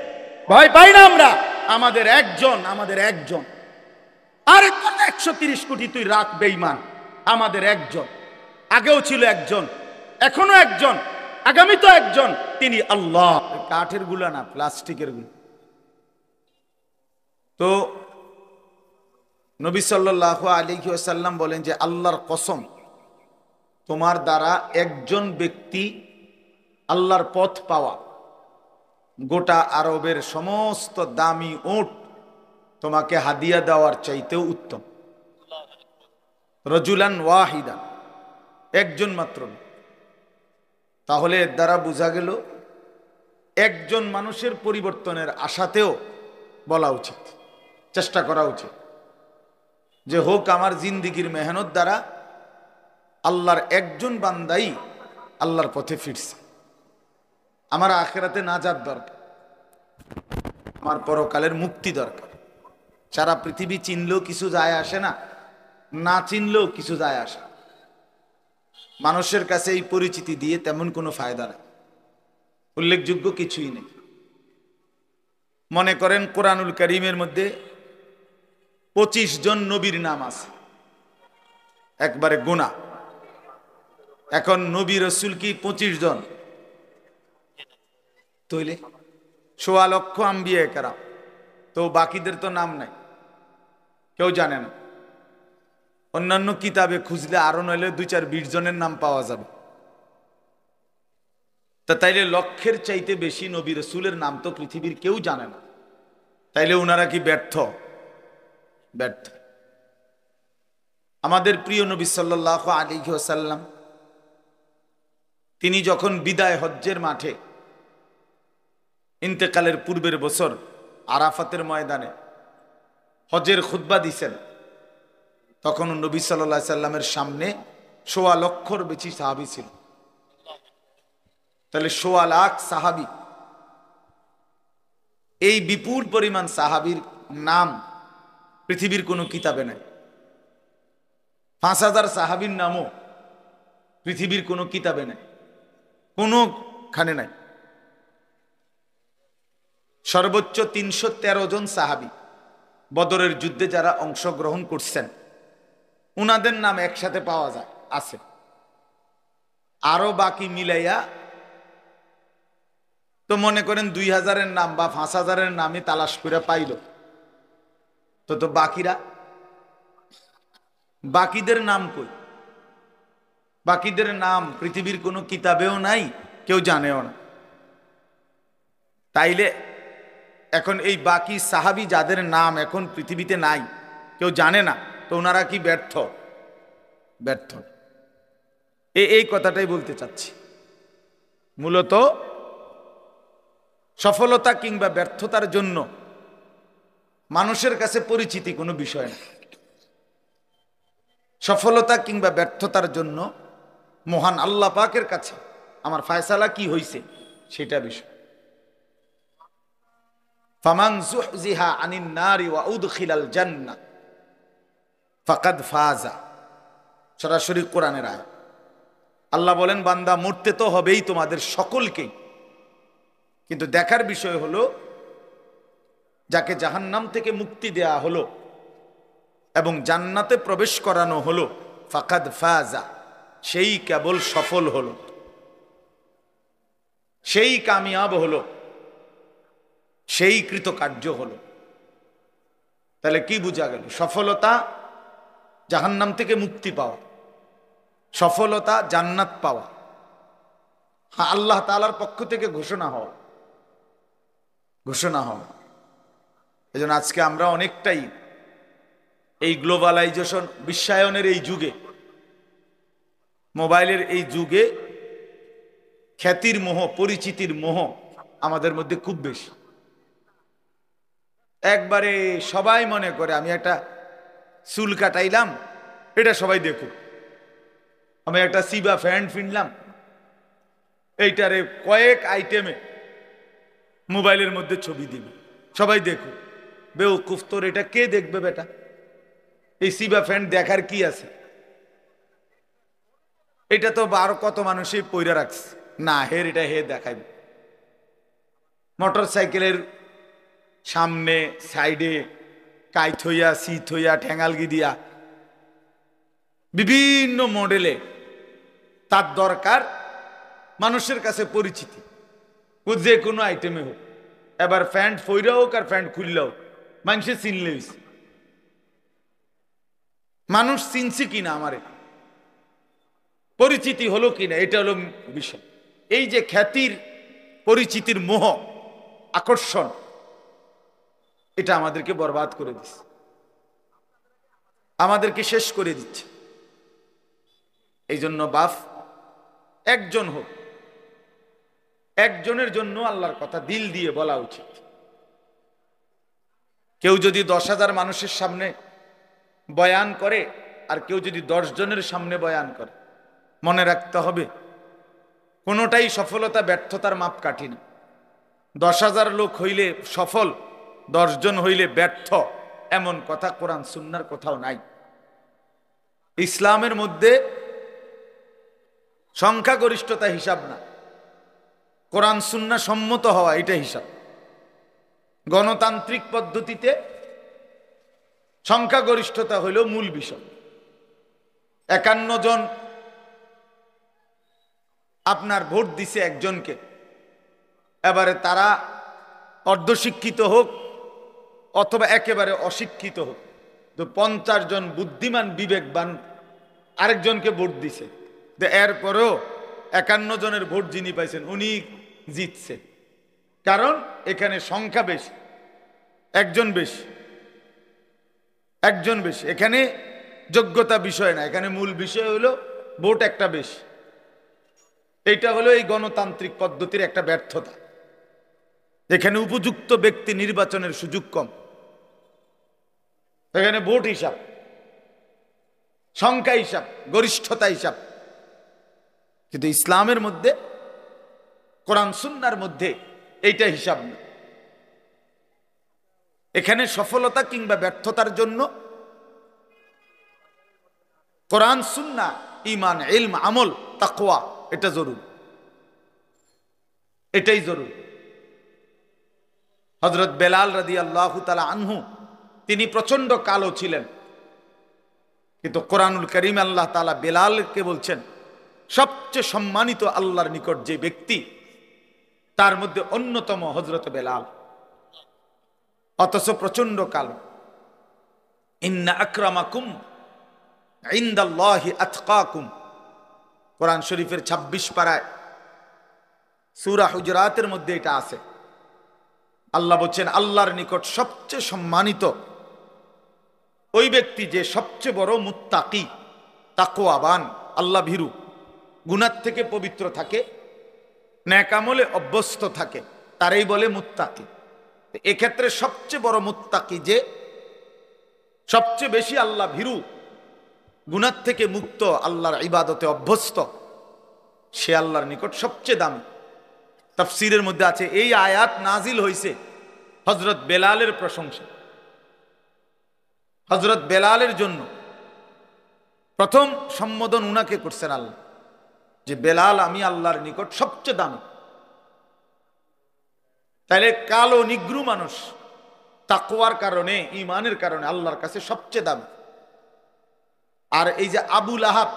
ভয় পাই না আমরা। আমাদের একজন। আরে 130 কোটি তুই রাখ বেঈমান, আমাদের একজন। আগেও ছিল একজন, এখনো একজন, আগামী তো একজন, তিনি আল্লাহ। কাঠের গুলা না, প্লাস্টিকের গুলা। তো নবী সাল্লাল্লাহু আলাইহি ওয়াসাল্লাম বলেন যে আল্লাহর কসম, তোমার দ্বারা একজন ব্যক্তি আল্লাহর পথ পাওয়া গোটা আরবের সমস্ত দামি উট তোমাকে হাদিয়া দেওয়ার চাইতেও উত্তম। রজুলান ওয়াহিদা, একজন মাত্র। তাহলে এর দ্বারা বোঝা গেল একজন মানুষের পরিবর্তনের আশাতেও বলা উচিত, চেষ্টা করা উচিত যে হোক আমার জিন্দিগির মেহনত দ্বারা আল্লাহর একজন বান্দাই আল্লাহর পথে ফিরছে। আমার আখিরাতে নাজাত দরকার, আমার পরকালের মুক্তি দরকার। সারা পৃথিবী চিনলেও কিছু যায় আসে না, না চিনলেও কিছু যায় আসে। মানুষের কাছে এই পরিচিতি দিয়ে তেমন কোনো ফায়দা নেই, উল্লেখযোগ্য কিছুই নেই। মনে করেন কোরআনুল কারীমের মধ্যে 25 জন নবীর নাম আছে, একবারে গুনাহ। এখন নবী রাসূল কি 25 জন? তইলে 1.25 লক্ষ আম্বিয়া কেরাম, তো বাকিদের তো নাম নাই, কেউ জানে না। অন্যান্য কিতাবে খুঁজলে আরো নইলে 2-4-20 জনের নাম পাওয়া যাবে। তা তাইলে লক্ষের চাইতে বেশি নবী রাসূলের নাম তো পৃথিবীর কেউ জানে না, তাইলে ওনারা কি ব্যর্থ? ব্যর্থ। আমাদের প্রিয় নবী সাল্লাল্লাহু আলাইহি ওয়াসাল্লাম তিনি যখন বিদায় হজ্জের মাঠে ইন্তেকালের পূর্বের বছর আরাফাতের ময়দানে হজের খুতবা দিছেন, তখন নবী সাল্লাল্লাহু আলাইহি সাল্লামের সামনে 1.25 লক্ষর বেশি সাহাবী ছিল। তাহলে 1.25 লাখ সাহাবী, এই বিপুল পরিমাণ সাহাবীর নাম পৃথিবীর কোনো কিতাবে নাই। 5000 সাহাবীর নামও পৃথিবীর কোনো কিতাবে নাই, কোনোখানে নাই। সর্বোচ্চ 313 জন সাহাবী বদরের যুদ্ধে যারা অংশগ্রহণ করছেন উনাদের নাম একসাথে পাওয়া যায়, আছে। আরো বাকি মিলাইয়া তো মনে করেন 2000-এর নাম বা 5000-এর নামই তালাশ করে পাইল, তো বাকিরা, বাকিদের নাম কই? বাকিদের নাম পৃথিবীর কোনো কিতাবেও নাই, কেউ জানেও না। তাইলে এখন এই বাকি সাহাবী যাদের নাম এখন পৃথিবীতে নাই, কেউ জানে না, তো ওনারা কি ব্যর্থ? ব্যর্থ। এই কথাটাই বলতে চাচ্ছি। মূলত সফলতা কিংবা ব্যর্থতার জন্য মানুষের কাছে পরিচিতি কোনো বিষয় না। সফলতা কিংবা ব্যর্থতার জন্য মহান আল্লাহ পাকের কাছে আমার ফয়সালা কি হইছে সেটা বিষয়। ফামান যুহজিহা আনিন নারি ওয়া উদখিলাল জান্নাহ ফাকাদ ফাজা, সরাসরি কোরআনের আয়াত। আল্লাহ বলেন, বান্দা মরতে তো হবেই তোমাদের সকলকেই, কিন্তু দেখার বিষয় হলো যাকে জাহান্নাম থেকে মুক্তি দেয়া হলো এবং জান্নাতে প্রবেশ করানো হলো, ফাকাদ ফাজা, সেই কেবল সফল হলো, সেই কামিয়াব হলো, সেই কৃতকার্য হলো। তাহলে কি বোঝা গেল? সফলতা জাহান্নাম থেকে মুক্তি পাওয়া, সফলতা জান্নাত পাওয়া, হ্যাঁ আল্লাহ তাআলার পক্ষ থেকে ঘোষণা হওয়া। এজন্য আজকে আমরা অনেকটাই এই গ্লোবালাইজেশন, বিশ্বায়নের এই যুগে, মোবাইলের এই যুগে খ্যাতির মোহ, পরিচিতির মোহ আমাদের মধ্যে খুব বেশি। একবারে সবাই মনে করে আমি একটা চুল কাটাইলাম, এটা সবাই দেখুক। আমি একটা সিবা প্যান্ট কিনলাম, এইটারে কয়েক আইটেমে মোবাইলের মধ্যে ছবি দিবে, সবাই দেখুক। বেউকুফ, তোর এটা কে দেখবে বেটা? এই সিবা প্যান্ট দেখার কি আছে? এটা তো আরো কত মানুষই পইরা রাখছে, না হের এটা হে দেখাইবে। মোটর সাইকেলের সামনে সাইডে কাইত হইয়া, সিট হইয়া, ঠেঙ্গালগি দিয়া বিভিন্ন মডেলে তার দরকার মানুষের কাছে পরিচিতি, ও যে কোনো আইটেমে হোক। এবার প্যান্ট ফইরা হোক আর প্যান্ট খুললে হোক, মানুষে চিনলে হইছে। মানুষ চিনছে কিনা, আমারে পরিচিতি হলো কিনা, এটা হলো বিষয়। এই যে খ্যাতির, পরিচিতির মোহ, আকর্ষণ, এটা আমাদেরকে বরবাদ করে দিচ্ছে, আমাদেরকে শেষ করে দিচ্ছে। এই জন্য বাপ একজন হোক, একজনের জন্য আল্লাহর কথা দিল দিয়ে বলা উচিত। কেউ যদি 10,000 মানুষের সামনে বয়ান করে আর কেউ যদি 10 জনের সামনে বয়ান করে, মনে রাখতে হবে কোনোটাই সফলতা ব্যর্থতার মাপকাঠি না। 10,000 লোক হইলে সফল, 10 জন হইলে ব্যর্থ, এমন কথা কোরআন সুন্নাহর কোথাও নাই। ইসলামের মধ্যে সংখ্যাগরিষ্ঠতা হিসাব না, কোরআন সুন্নাহ সম্মত হওয়া এটা হিসাব। গণতান্ত্রিক পদ্ধতিতে সংখ্যাগরিষ্ঠতা হইল মূল বিষয়। 51 জন আপনার ভোট দিছে একজনকে, এবারে তারা অর্ধশিক্ষিত হোক, অথবা একেবারে অশিক্ষিত হোক, তো 50 জন বুদ্ধিমান বিবেকবান আরেকজনকে ভোট দিছে, তো এরপরেও 51 জনের ভোট যিনি পাইছেন উনি জিতছে। কারণ এখানে সংখ্যা বেশি, একজন বেশি, একজন বেশি। এখানে যোগ্যতা বিষয় না, এখানে মূল বিষয় হলো ভোট একটা বেশি। এইটা হলো এই গণতান্ত্রিক পদ্ধতির একটা ব্যর্থতা। এখানে উপযুক্ত ব্যক্তি নির্বাচনের সুযোগ কম, এখানে ভোট হিসাব, সংখ্যা হিসাব, গরিষ্ঠতা হিসাব। কিন্তু ইসলামের মধ্যে, কোরআন সুন্নাহর মধ্যে এইটা হিসাব না। এখানে সফলতা কিংবা ব্যর্থতার জন্য কোরআন সুন্নাহ, ঈমান, ইলম, আমল, তাকওয়া এটা জরুরি, এটাই জরুরি। হযরত বেলাল রাদিয়াল্লাহু তাআলা আনহু তিনি প্রচন্ড কালো ছিলেন, কিন্তু কোরআনুল কারীম আল্লাহ তাআলা বেলালকে বলছেন সবচেয়ে সম্মানিত আল্লাহর নিকট যে ব্যক্তি তার মধ্যে অন্যতম হযরত বেলাল, অথচ প্রচন্ড কালো। ইন্না আকরামাকুম ইনদাল্লাহি আতকাকুম, কোরআন শরীফের 26 পারায় সূরা হুজরাতের মধ্যে এটা আছে। আল্লাহ বলছেন আল্লাহর নিকট সবচেয়ে সম্মানিত ওই ব্যক্তি যে সবচেয়ে বড় মুত্তাকি, তাকওয়াবান, আল্লাহ ভীরু, গুনাহ থেকে পবিত্র থাকে, নেক আমলে অভ্যস্ত থাকে, তারই বলে মুত্তাকি। এক্ষেত্রে সবচেয়ে বড় মুত্তাকি যে সবচেয়ে বেশি আল্লাহ ভীরু, গুনাহ থেকে মুক্ত, আল্লাহর ইবাদতে অভ্যস্ত, সে আল্লাহর নিকট সবচেয়ে দামি। তাফসীরের মধ্যে আছে এই আয়াত নাজিল হয়েছে হযরত বেলালের প্রশংসা। হযরত বেলালের জন্য প্রথম সম্বোধন উনাকে করছেন আল্লাহ, যে বেলাল আমি আল্লাহর নিকট সবচেয়ে দামি। তাহলে কালো নিগ্রু মানুষ তাকওয়ার কারণে, ঈমানের কারণে আল্লাহর কাছে সবচেয়ে দামি। আর এই যে আবু লাহাব,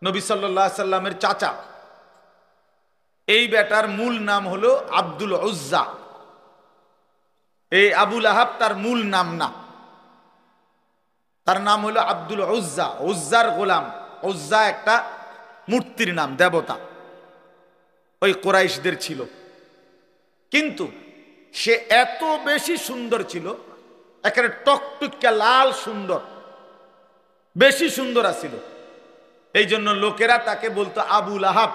নবী সাল্লাল্লাহু আলাইহি সাল্লামের চাচা, এই বেটার মূল নাম হলো আব্দুল উজ্জা। এই আবু লাহাব তার মূল নাম না, তার নাম হলো আব্দুল উজ্জা, উজ্জার গোলাম। উজ্জা একটা মূর্তির নাম, দেবতা, ওই কুরাইশদের ছিল। কিন্তু সে এত বেশি সুন্দর ছিল, একেবারে টকটুকা লাল সুন্দর, বেশি সুন্দর আছিল। এই জন্য লোকেরা তাকে বলতো আবু লাহাব,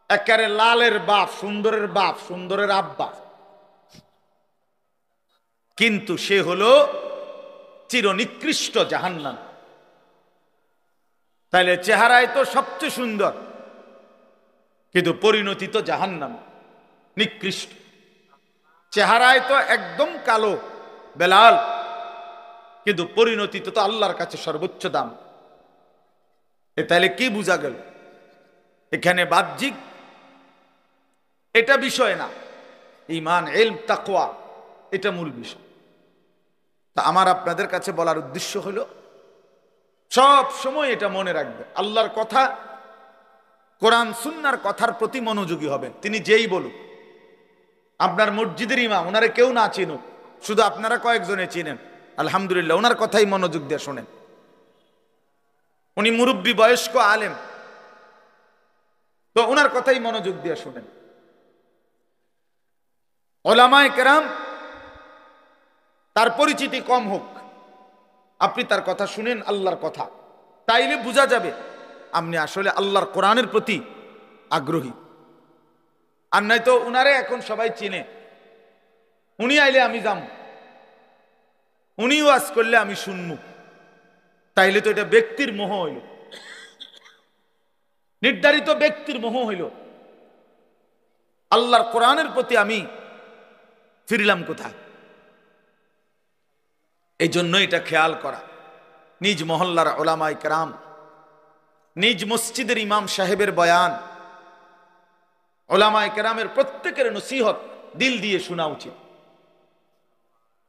একেবারে লালের বাপ, সুন্দরের বাপ, সুন্দরের আব্বা। কিন্তু সে হলো চিরনিকৃষ্ট জাহান্নাম। তাইলে চেহারায় তো সবচেয়ে সুন্দর, কিন্তু পরিণতি তো জাহান্নাম, নিকৃষ্ট। চেহারায় তো একদম কালো বেলাল, কিন্তু পরিণতি তো আল্লাহর কাছে সর্বোচ্চ দাম। তাইলে কি বোঝা গেল? এখানে বাহ্যিক এটা বিষয় না, ঈমান, ইলম, তাকওয়া এটা মূল বিষয়। তা আমার আপনাদের কাছে বলার উদ্দেশ্য হলো সব সময় এটা মনে রাখবে, আল্লাহর কথা, কোরআন সুন্নাহর কথার প্রতি মনোযোগী হবেন। তিনি যেই বলুক, আপনার মসজিদের ইমাম, ওনারে কেউ না চিনুক, শুধু আপনারা কয়েকজনে চিনেন, আলহামদুলিল্লাহ, ওনার কথাই মনোযোগ দিয়ে শোনেন। উনি মুরব্বী, বয়স্ক আলেম, তো ওনার কথাই মনোযোগ দিয়ে শোনেন। ওলামায়ে কেরাম তার পরিচিতি কম হোক, আপনি তার কথা শুনেন, আল্লাহর কথা, তাইলে বোঝা যাবে আপনি আসলে আল্লাহর কোরআনের প্রতি আগ্রহী। আর নাই তো উনারে এখন সবাই চিনে, উনি আইলে আমি যাম, উনি ওয়াজ করলে আমি শুনবো, তাইলে তো এটা ব্যক্তির মোহ হইল, নির্ধারিত ব্যক্তির মোহ হইল। আল্লাহর কোরআনের প্রতি আমি ফিরলাম কোথায়? এই জন্য এটা খেয়াল করা, নিজ মহল্লার ওলামায়ে কেরাম, নিজ মসজিদের ইমাম সাহেবের বয়ান, ওলামায়ে কেরামের প্রত্যেকের নসিহত দিল দিয়ে শোনা উচিত।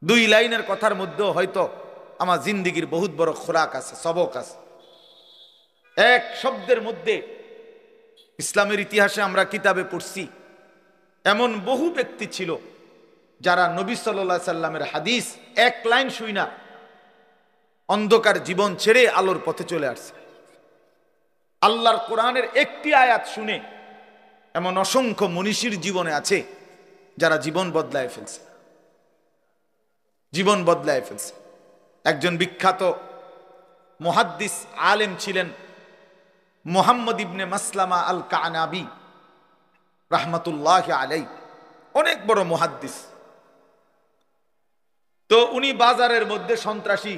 2 লাইনের কথার মধ্যেও হয়তো আমার জিন্দিগির বহুত বড় খোরাক আছে, সবক আছে। এক শব্দের মধ্যে ইসলামের ইতিহাসে আমরা কিতাবে পড়ছি এমন বহু ব্যক্তি ছিল যারা নবী সাল্লাল্লাহু আলাইহি সাল্লামের হাদিস এক লাইন শুই না অন্ধকার জীবন ছেড়ে আলোর পথে চলে আসছে। আল্লাহর কোরআনের একটি আয়াত শুনে এমন অসংখ্য মনীষীর জীবনে আছে যারা জীবন বদলায় ফেলছে, জীবন বদলায় ফেলছে। একজন বিখ্যাত মুহাদ্দিস আলেম ছিলেন মুহাম্মদ ইবনে মাসলামা আল কানাবি রাহমাতুল্লাহি আলাইহি, অনেক বড় মুহাদ্দিস। তো উনি বাজারের মধ্যে সন্ত্রাসী,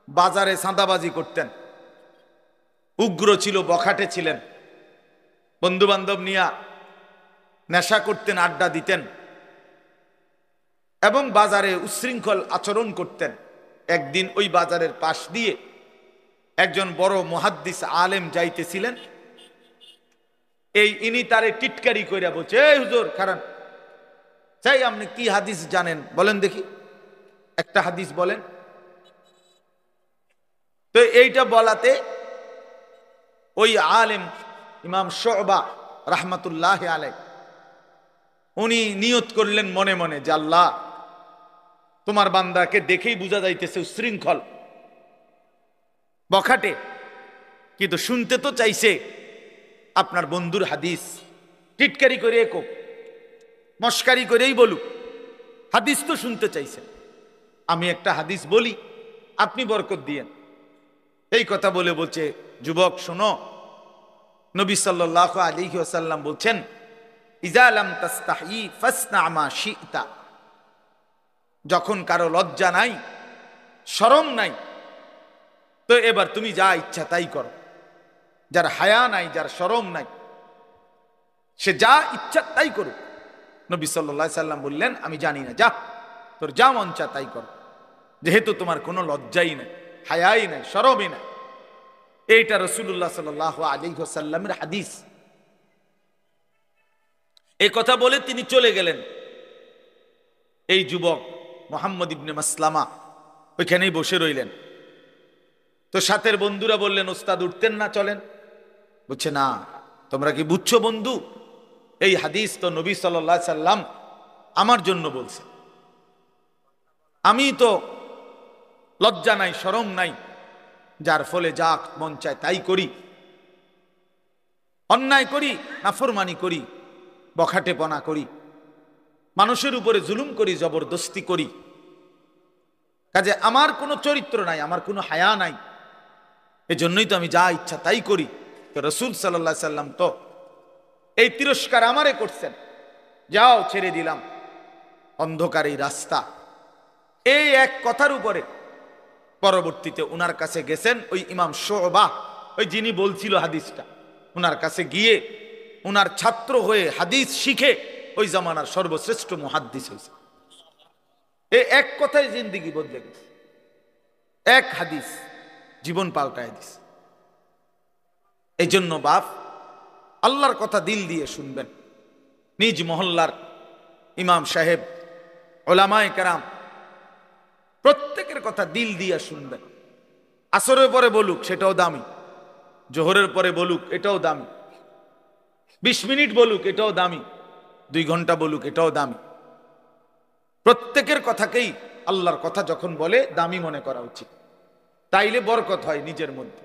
বাজারে চাঁদাবাজি করতেন, উগ্র ছিল, বখাটে ছিলেন, বন্ধু বান্ধব নিয়ে নেশা করতেন, আড্ডা দিতেন এবং বাজারে উচ্ছৃঙ্খল আচরণ করতেন। একদিন ওই বাজারের পাশ দিয়ে একজন বড় মুহাদ্দিস আলেম যাইতেছিলেন, ইনি তারে টিটকারি কইরা বলছে, এই হুজুর খারান, চাই আপনি কি হাদিস জানেন বলেন দেখি, একটা হাদিস বলেন। তো এইটা বলাতে ওই আলেম ইমাম শুবা রাহমাতুল্লাহি আলাইহি উনি নিয়ত করলেন মনে মনে যে আল্লাহ, তোমার বান্দাকে দেখেই বোঝা যাইতেছে উচ্ছৃঙ্খল বখাটে, কিন্তু শুনতে তো চাইছে আপনার বন্ধুর হাদিস, টিটকারি করে একো মস্কারি করেই বলুক, হাদিস তো শুনতে চাইছে, আমি একটা হাদিস বলি, আপনি বরকত দিয়েন। এই কথা বলে বলছে, যুবক শোনো, নবী সাল্লাল্লাহু আলাইহি ওয়াসাল্লাম বলছেন, ইজা লাম তাস্তাহি ফাসনা মা শি'তা, যখন কারো লজ্জা নাই, শরম নাই, তো এবার তুমি যা ইচ্ছা তাই করো। যার হায়া নাই, যার শরম নাই, সে যা ইচ্ছা তাই করুক। নবী সাল্লাল্লাহু আলাইহি সাল্লাম বললেন, আমি জানি না, যা তোর যা মন চা তাই কর, যেহেতু তোমার কোনো লজ্জাই নাই, হায়াই নাই, শরমই নাই। এইটা রাসূলুল্লাহ সাল্লাল্লাহু আলাইহি ওয়াসাল্লামের হাদিস। এই কথা বলে তিনি চলে গেলেন। এই যুবক মুহাম্মদ ইবনে মাসলামা ওইখানেই বসে রইলেন। তো সাথের বন্ধুরা বললেন, ওস্তাদ উঠতেন না, চলেন। বলছে, না, তোমরা কি বুঝছো বন্ধু, এই হাদিস তো নবী সাল্লাল্লাহু আলাইহি সাল্লাম আমার জন্য বলছে, আমি তো লজ্জা নাই, শরম নাই, যার ফলে যা মন চায় তাই করি, অন্যায় করি, নাফরমানি করি, বখাটেপনা করি, মানুষের উপরে জুলুম করি, জবরদস্তি করি, কাজে আমার কোনো চরিত্র নাই, আমার কোনো হায়া নাই, এজন্যই তো আমি যা ইচ্ছা তাই করি। তো রাসূল সাল্লাল্লাহু আলাইহি সাল্লাম তো এই তিরস্কার আমারে করছেন, যাও ছেড়ে দিলাম অন্ধকার এই রাস্তা। এই এক কথার উপরে পরবর্তীতে উনার কাছে গেছেন ওই ইমাম শুবা, ওই যিনি বলছিল হাদিসটা, উনার কাছে গিয়ে উনার ছাত্র হয়ে হাদিস শিখে ওই জামানার সর্বশ্রেষ্ঠ মুহাদ্দিস হয়েছে। এই এক কথায় জিন্দেগি বদলে গেছে, এক হাদিস জীবন পাল্টায় দিছে। এই জন্য বাপ, আল্লাহর কথা দিল দিয়ে শুনবেন। নিজ মহল্লার ইমাম সাহেব, ওলামায়ে কেরাম, প্রত্যেকের কথা দিল দিয়ে শুনবেন। আসরের পরে বলুক সেটাও দামি, জোহরের পরে বলুক এটাও দামি, 20 মিনিট বলুক এটাও দামি, 2 ঘন্টা বলুক এটাও দামি। প্রত্যেকের কথাকেই আল্লাহর কথা যখন বলে দামি মনে করা উচিত, তাইলে বরকত হয় নিজের মধ্যে।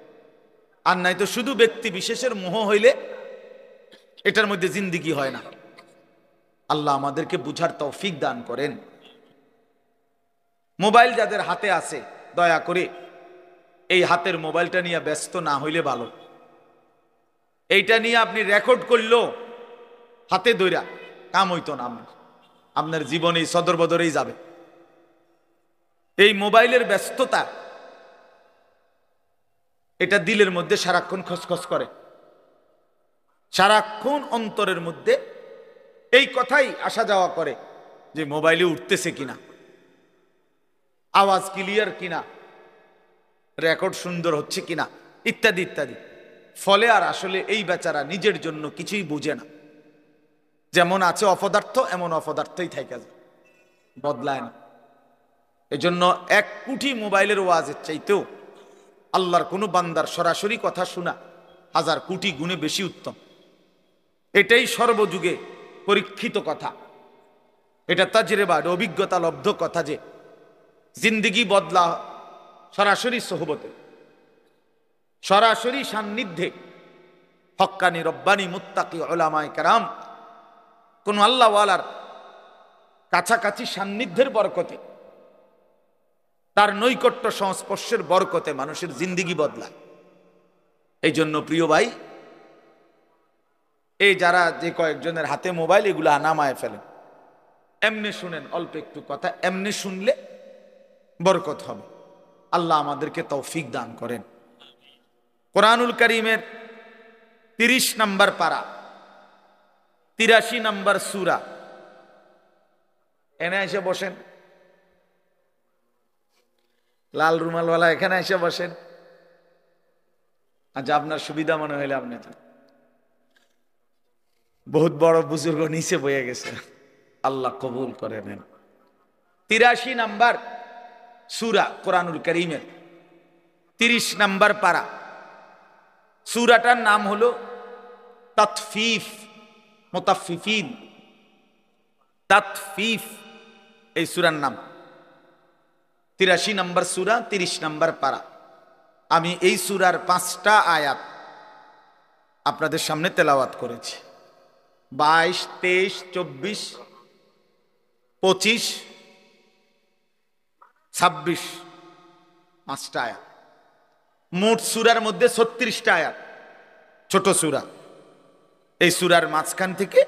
আর নাই তো শুধু ব্যক্তি বিশেষের মোহ হইলে এটার মধ্যে জিন্দেগি হয় না। আল্লাহ আমাদেরকে বুঝার তৌফিক দান করেন। মোবাইল যাদের হাতে আছে, দয়া করে এই হাতের মোবাইলটা নিয়ে ব্যস্ত না হইলে ভালো। এইটা নিয়ে আপনি রেকর্ড করলেও হাতে ধইরা কাম হইতো না, আপনার জীবনে সদর বদরেই যাবে। এই মোবাইলের ব্যস্ততা এটা দিলের মধ্যে সারাক্ষণ খসখস করে, সারাক্ষণ অন্তরের মধ্যে এই কথাই আসা যাওয়া করে যে মোবাইলে উঠতেছে কিনা, আওয়াজ ক্লিয়ার কিনা, রেকর্ড সুন্দর হচ্ছে কিনা, ইত্যাদি ইত্যাদি। ফলে আর আসলে এই বেচারা নিজের জন্য কিছুই বুঝে না। যেমন আছে অপদার্থ, এমন অপদার্থই থেকে যায়, বদলায় না। এজন্য 1 কোটি মোবাইলের ওয়াজের চাইতেও আল্লাহর কোনো বান্দার সরাসরি কথা শোনা 1000 কোটি গুণে বেশি উত্তম। এটাই সর্বযুগে পরীক্ষিত কথা। এটা তাজরিবা, অভিজ্ঞতা লব্ধ কথা যে জিন্দিগি বদলা সরাসরি সোহবতে, সরাসরি সান্নিধ্যে হক্কানি রব্বানি মুত্তাকি উলামায়ে কেরাম কোন আল্লাহওয়ালার কাছাকাছি সান্নিধ্যের বরকতে, তার নৈকট্য সংস্পর্শের বরকতে মানুষের জিন্দিগি বদলায়। এই জন্য প্রিয় ভাই, এই যারা যে কয়েকজনের হাতে মোবাইল, এগুলো নামায় ফেলেন, এমনি শুনেন, অল্প একটু কথা এমনি শুনলে বরকত হবে। আল্লাহ আমাদেরকে তৌফিক দান করেন। কোরআনুল কারীমের 30 নম্বর পারা, 83 নম্বর সূরা। এনে এসে বসেন, লাল রুমালওয়ালা, এখানে এসে বসেন। আচ্ছা, আপনার সুবিধা মনে হইলে আপনি তো বহুত বড় বুজুর্গ নিচে বয়ে গেছে, আল্লাহ কবুল করে নেন। 83 নম্বর সূরা কোরআনুল কারীমের 30 নম্বর পারা। সূরাটার নাম হলো তাতফিফ, মুতাফফিফিন, তাতফিফ এই সূরার নাম। 83 নম্বর সূরা, 30 নম্বর পারা। আমি এই সূরার 5টা আয়াত আপনাদের সামনে তেলাওয়াত করেছি। 22, 23, 24, 25, 26, 5টা আয়াত। মোট সূরার মধ্যে 36টা আয়াত, ছোট সূরা। এই সূরার মাঝখান থেকে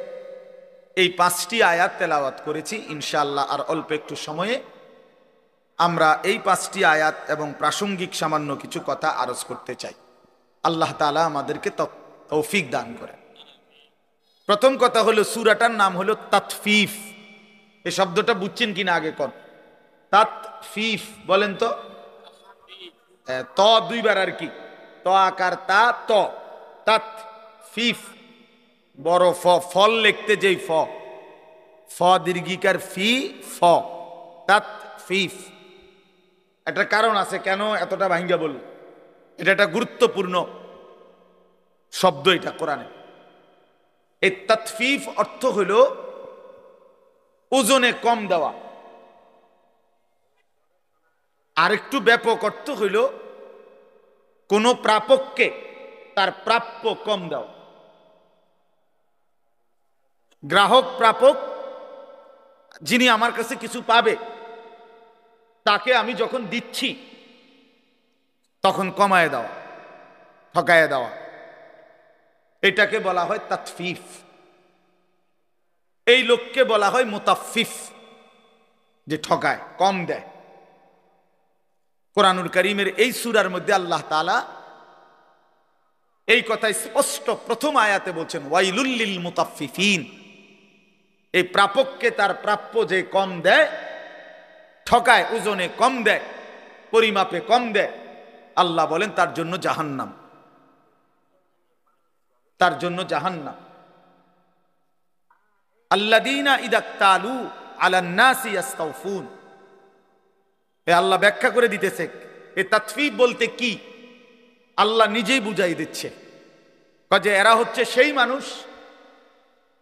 এই 5টি আয়াত তেলাওয়াত করেছি। ইনশাআল্লাহ আর অল্প একটু সময়ে আমরা এই 5টি আয়াত এবং প্রাসঙ্গিক সামান্য কিছু কথা আরজ করতে চাই। আল্লাহ তাআলা আমাদেরকে তৌফিক দান করেন। প্রথম কথা হলো, সূরাটার নাম হলো তাতফিফ। এই শব্দটা বুঝছেন কিনা আগে কোন? তাতফিফ বলেন তো। ত দুইবার আর কি, ত আকার তা, ত, তাতফিফ। বড় ফ, ফল লিখতে যেই ফ, ফ দীর্ঘিকার ফি, ফ, তাতফিফ। একটা কারণ আছে কেন এতটা ভাঙ্গা বলল। এটা একটা গুরুত্বপূর্ণ শব্দ এটা কোরআনে। এই তাতফিফ অর্থ হইল ওজনে কম দেওয়া। আরেকটু ব্যাপক অর্থ হইল কোন প্রাপককে তার প্রাপ্য কম দেওয়া। গ্রাহক প্রাপক, যিনি আমার কাছে কিছু পাবে, তাকে আমি যখন দিচ্ছি তখন কমায় দেওয়া, ঠকায় দেওয়া, এটাকে বলা হয় তাতফিফ। এই লোককে বলা হয় মুতাফফিফ, যে ঠকায়, কম দেয়। কোরআনুল কারীমের এই সূরার মধ্যে আল্লাহ তাআলা এই কথা স্পষ্ট প্রথম আয়াতে বলছেন, ওয়াইলুল লিল মুতাফফিফিন। এই প্রাপককে তার প্রাপ্য যে কম দেয়, ঠকায়, ওজনে কম দেয়, পরিমাপে কম দেয়, আল্লাহ বলেন তার জন্য জাহান্নাম, তার জন্য জাহান্নাম। আল্লাযীনা ইযা তালু আলান নাসি ইস্তাওফুন। এ আল্লাহ ব্যাখ্যা করে দিতেছে এই তাতফিফ বলতে কি, আল্লাহ নিজেই বুঝাই দিচ্ছে। যে এরা হচ্ছে সেই মানুষ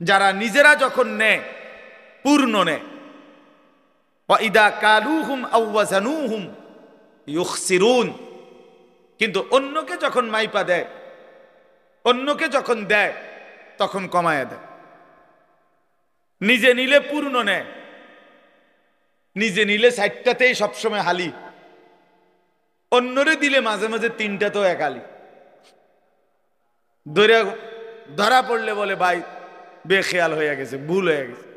যারা নিজেরা যখন নেয় পূর্ণ নেয়, ওয়া ইদা কালুহুম আও ওয়াজানুহুম ইউখসিরুন। কিন্তু অন্যকে যখন মাইপা দেয়, অন্যকে যখন দেয় তখন কমায় দেয়। নিজে নিলে পূর্ণ নেয়, নিজে নিলে 60টাতেই সবসময় হালি, অন্যরে দিলে মাঝে মাঝে 3টাতেও এক হালি। ধরা পড়লে বলে ভাই বেখেয়াল হয়ে গেছে, ভুল হয়ে গেছে।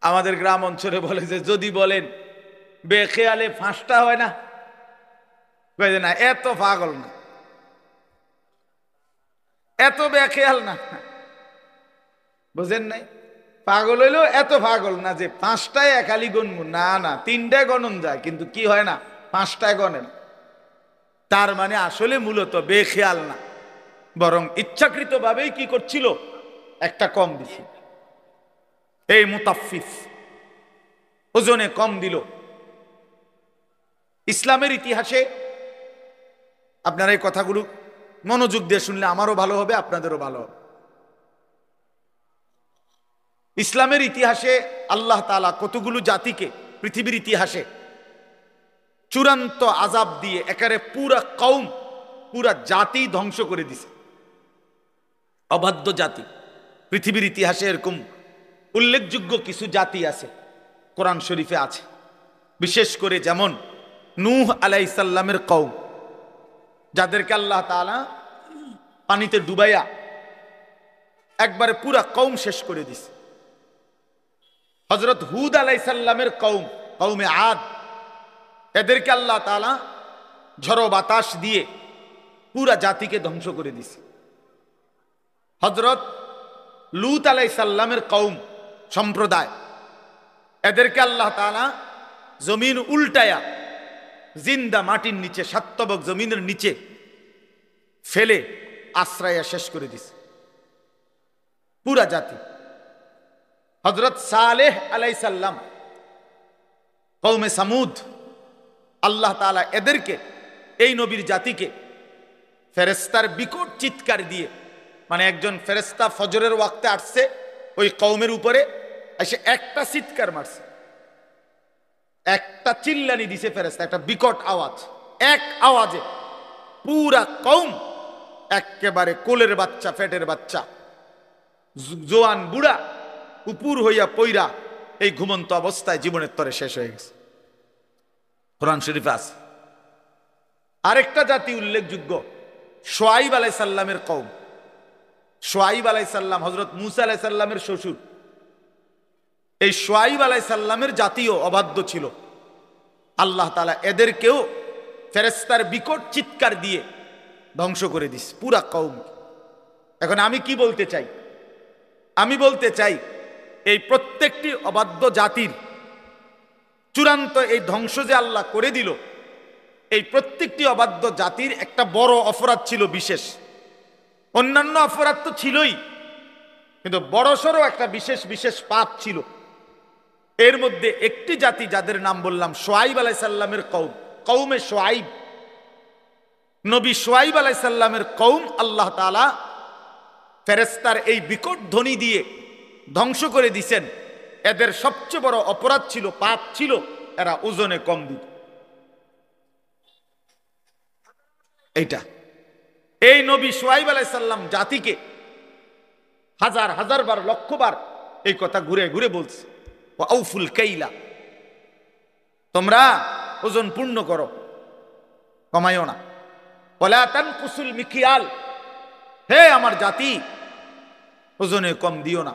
আমাদের গ্রাম অঞ্চলে বলে যে যদি বলেন বেখেয়ালে 5টা হয় না, না এত পাগল না, এত বেখেয়াল না, বুঝেন নাই? পাগল হইলেও এত পাগল না যে 5টায় এক হালি গণবো, না না 3টায় গণন যায়, কিন্তু কি হয় না 5টায় গণেন। তার মানে আসলে মূলত বেখেয়াল না, বরং ইচ্ছাকৃত ভাবেই কি করছিল, একটা কম দিছিল। এই মুতাফফিফ, ওজনে কম দিল। ইসলামের ইতিহাসে আপনারা এই কথাগুলো মনোযোগ দিয়ে শুনলে আমারও ভালো হবে, আপনাদেরও ভালো হবে। ইসলামের ইতিহাসে আল্লাহ তাআলা কতগুলো জাতিকে পৃথিবীর ইতিহাসে চূড়ান্ত আযাব দিয়ে একেবারে পুরা কওম, পুরা জাতি ধ্বংস করে দিছে। অবাধ্য জাতি পৃথিবীর ইতিহাসে এরকম উল্লেখযোগ্য কিছু জাতি আছে, কোরআন শরীফে আছে। বিশেষ করে যেমন নূহ আলাইহিস সালামের কওম, যাদেরকে আল্লাহ তাআলা পানিতে ডুবাইয়া একবারে পুরা কওম শেষ করে দিছে। হযরত হুদ আলাইহিস সালামের কওম, কওমে আদ, এদেরকে আল্লাহ তাআলা ঝড়ো বাতাস দিয়ে পুরা জাতিকে ধ্বংস করে দিছে। হযরত লূত আলাইহিস সালামের কওম সম্প্রদায়, এদেরকে আল্লাহ তাআলা জমিন উল্টায়া জিন্দা মাটির নিচে, সাতবক জমিনের নিচে ফেলে আশ্রয়া শেষ করে দিছে পুরা জাতি। হযরত সালেহ আলাইহিস সালাম কওমে সামুদ, আল্লাহ তাআলা এদেরকে, এই নবীর জাতিকে ফেরেশতার বিকট চিৎকার দিয়ে, মানে একজন ফেরেশতা ফজরের ওয়াক্তে আসছে ওই কওমের উপরে, এসে একটা চিৎকার মারছে, একটা চিল্লানি দিছে ফেরেশতা, একটা বিকট আওয়াজ, এক আওয়াজে পুরা কওম একেবারে কোলের বাচ্চা, পেটের বাচ্চা, জোয়ান বুড়া উপুর হইয়া পইরা এই ঘুমন্ত অবস্থায় জীবনের তরে শেষ হয়ে গেছে। কোরআন শরীফে আছে। আরেকটা জাতি উল্লেখযোগ্য, শুআয়ব আলাইহিস সালামের কওম। শুআয়ব আলাইহিস সালাম হযরত মূসা আলাইহিস সালামের শ্বশুর। এই শুআয়ব আলাইহিস সালামের জাতীয় অবাধ্য ছিল। আল্লাহ তাআলা এদেরকেও ফেরেশতার বিকট চিৎকার দিয়ে ধ্বংস করে দিস পুরা কওম। এখন আমি কি বলতে চাই? আমি বলতে চাই এই প্রত্যেকটি অবাধ্য জাতির চূড়ান্ত এই ধ্বংস যে আল্লাহ করে দিল, এই প্রত্যেকটি অবাধ্য জাতির একটা বড় অপরাধ ছিল বিশেষ। অন্যান্য অপরাধ তো ছিলই, কিন্তু বড়সড় একটা বিশেষ বিশেষ পাপ ছিল। এর মধ্যে একটি জাতি যাদের নাম বললাম, শুআয়ব আলাইহিস সালামের কওম, কওমে শুআয়ব। নবী শুআয়ব আলাইহিস সালামের কওম আল্লাহ তাআলা ফেরেশতার এই বিকট ধ্বনি দিয়ে ধ্বংস করে দিয়েছেন। এদের সবচেয়ে বড় অপরাধ ছিল, পাপ ছিল, এরা ওজনে কম দিত। এইটা এই নবী শুআয়ব আলাইহিস সালাম জাতিকে হাজার হাজার বার, লক্ষ বার এই কথা ঘুরে ঘুরে বলছে, ওয়াউফুল কাইলা, তোমরা ওজন পূর্ণ করো, কমাইও না। ওয়ালা তানকুসুল মিকিয়াল, হে আমার জাতি ওজনে কম দিও না,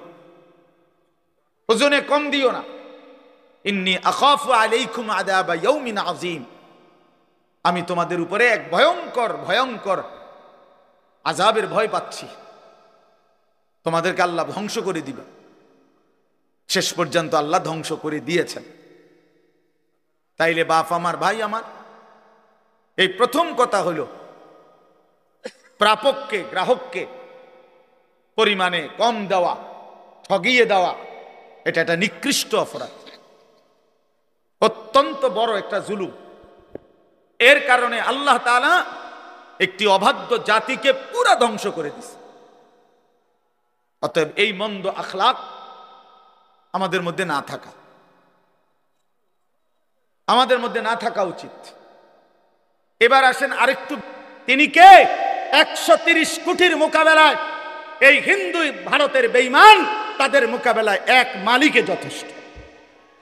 ওজনে কম দিও না। ইন্নী আখাফু আলাইকুম আযাবা ইয়াউমিন আযীম, আমি তোমাদের উপরে এক ভয়ঙ্কর ভয়ঙ্কর আযাবের ভয় পাচ্ছি, তোমাদেরকে আল্লাহ ধ্বংস করে দিবে। শেষ পর্যন্ত আল্লাহ ধ্বংস করে দিয়েছেন। তাইলে বাপ আমার, ভাই আমার, এই প্রথম কথা হলো প্রাপককে, গ্রাহককে পরিমাণে কম দেওয়া, ঠগিয়ে দেওয়া, এটা একটা নিকৃষ্ট অপরাধ, অত্যন্ত বড় একটা জুলুম। এর কারণে আল্লাহ তাআলা একটি অবাধ্য জাতিকে পুরা ধ্বংস করে দিয়েছে। অতএব এই মন্দ আখলাক আমাদের মধ্যে না থাকা, আমাদের মধ্যে না থাকা উচিত। এবার আসেন আরেকটু, তিনি কে? 130 কোটির মোকাবেলায় এই হিন্দু ভারতের বেঈমান, তাদের মোকাবেলায় এক মালিকে যথেষ্ট।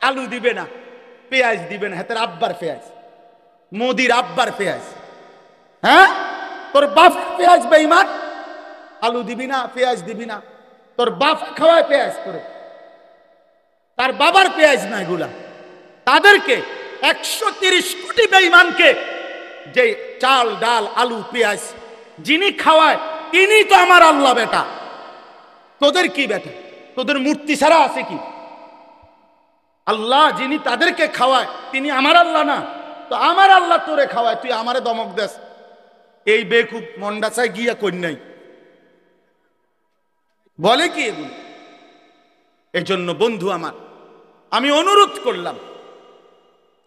আলু দিবে না, পেঁয়াজ দিবে না, হাতের আব্বার পেঁয়াজ, মোদির আব্বার পেঁয়াজ। হ্যাঁ, তোর বাপ পেঁয়াজ বেঈমান, আলু দিবি না, পেঁয়াজ দিবি না, তোর বাপ খাওয়ায় পেঁয়াজ করে, তার বাবার পেঁয়াজ না এগুলা। তাদেরকে 130 কোটি বেঈমানকে যে চাল ডাল আলু পেঁয়াজ যিনি খাওয়ায়, তিনি তো আমার আল্লাহ বেটা। তোদের কি বেটা? তোদের মূর্তি ছাড়া আছে কি? আল্লাহ যিনি তাদেরকে খাওয়ায়, তিনি আমার আল্লাহ না? তো আমার আল্লাহ তোরে খাওয়ায়, তুই আমারে দমক দেস। এই বেকুব মন্ডাসায় গিয়া কই নাই, বলে কি এগুলো? এই জন্য বন্ধু আমার, আমি অনুরোধ করলাম,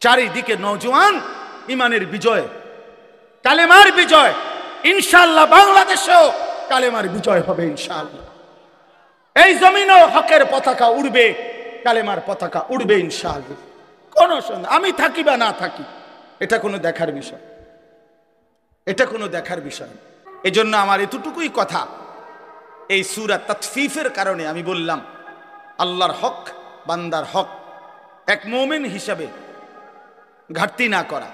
চারিদিকে নওজোয়ান ইমানের বিজয়, কালেমার বিজয়। ইনশাআল্লাহ বাংলাদেশেও কালেমার বিজয় হবে ইনশাআল্লাহ। এই জমিনেও হকের পতাকা উড়বে, কালেমার পতাকা উড়বে ইনশাআল্লাহ। কোন সন্দেহ, আমি থাকি বা না থাকি, এটা কোনো দেখার বিষয়, এটা কোনো দেখার বিষয়। এজন্য আমার এতটুকুই কথা, এই সূরা তাতফিফের কারণে আমি বললাম আল্লাহর হক, বান্দার হক, এক মুমিন হিসাবে ঘাটতি না করা।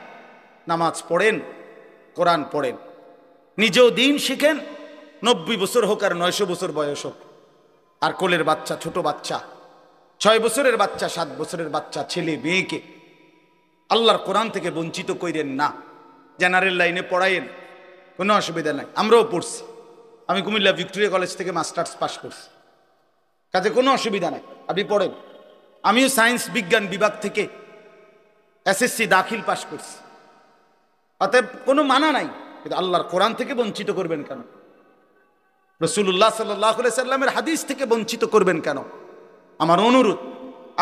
নামাজ পড়েন, কোরআন পড়েন, নিজেও দিন শিখেন, 90 বছর হোক আর 900 বছর বয়স হোক। আর কোলের বাচ্চা, ছোট বাচ্চা, 6 বছরের বাচ্চা, 7 বছরের বাচ্চা, ছেলে মেয়েকে আল্লাহর কোরআন থেকে বঞ্চিত করেন না। জেনারেল লাইনে পড়াইন, কোনো অসুবিধা নাই, আমরাও পড়ছি। আমি কুমিল্লা ভিক্টোরিয়া কলেজ থেকে মাস্টার্স পাস করছি, কাজে কোনো অসুবিধা নাই, আপনি পড়েন। আমিও সায়েন্স বিজ্ঞান বিভাগ থেকে এসএসসি দাখিল পাস করছি, অতএব কোনো মানা নাই। কিন্তু আল্লাহর কোরআন থেকে বঞ্চিত করবেন কেন? রাসূলুল্লাহ সাল্লাল্লাহু আলাইহি সাল্লামের হাদিস থেকে বঞ্চিত করবেন কেন? আমার অনুরোধ,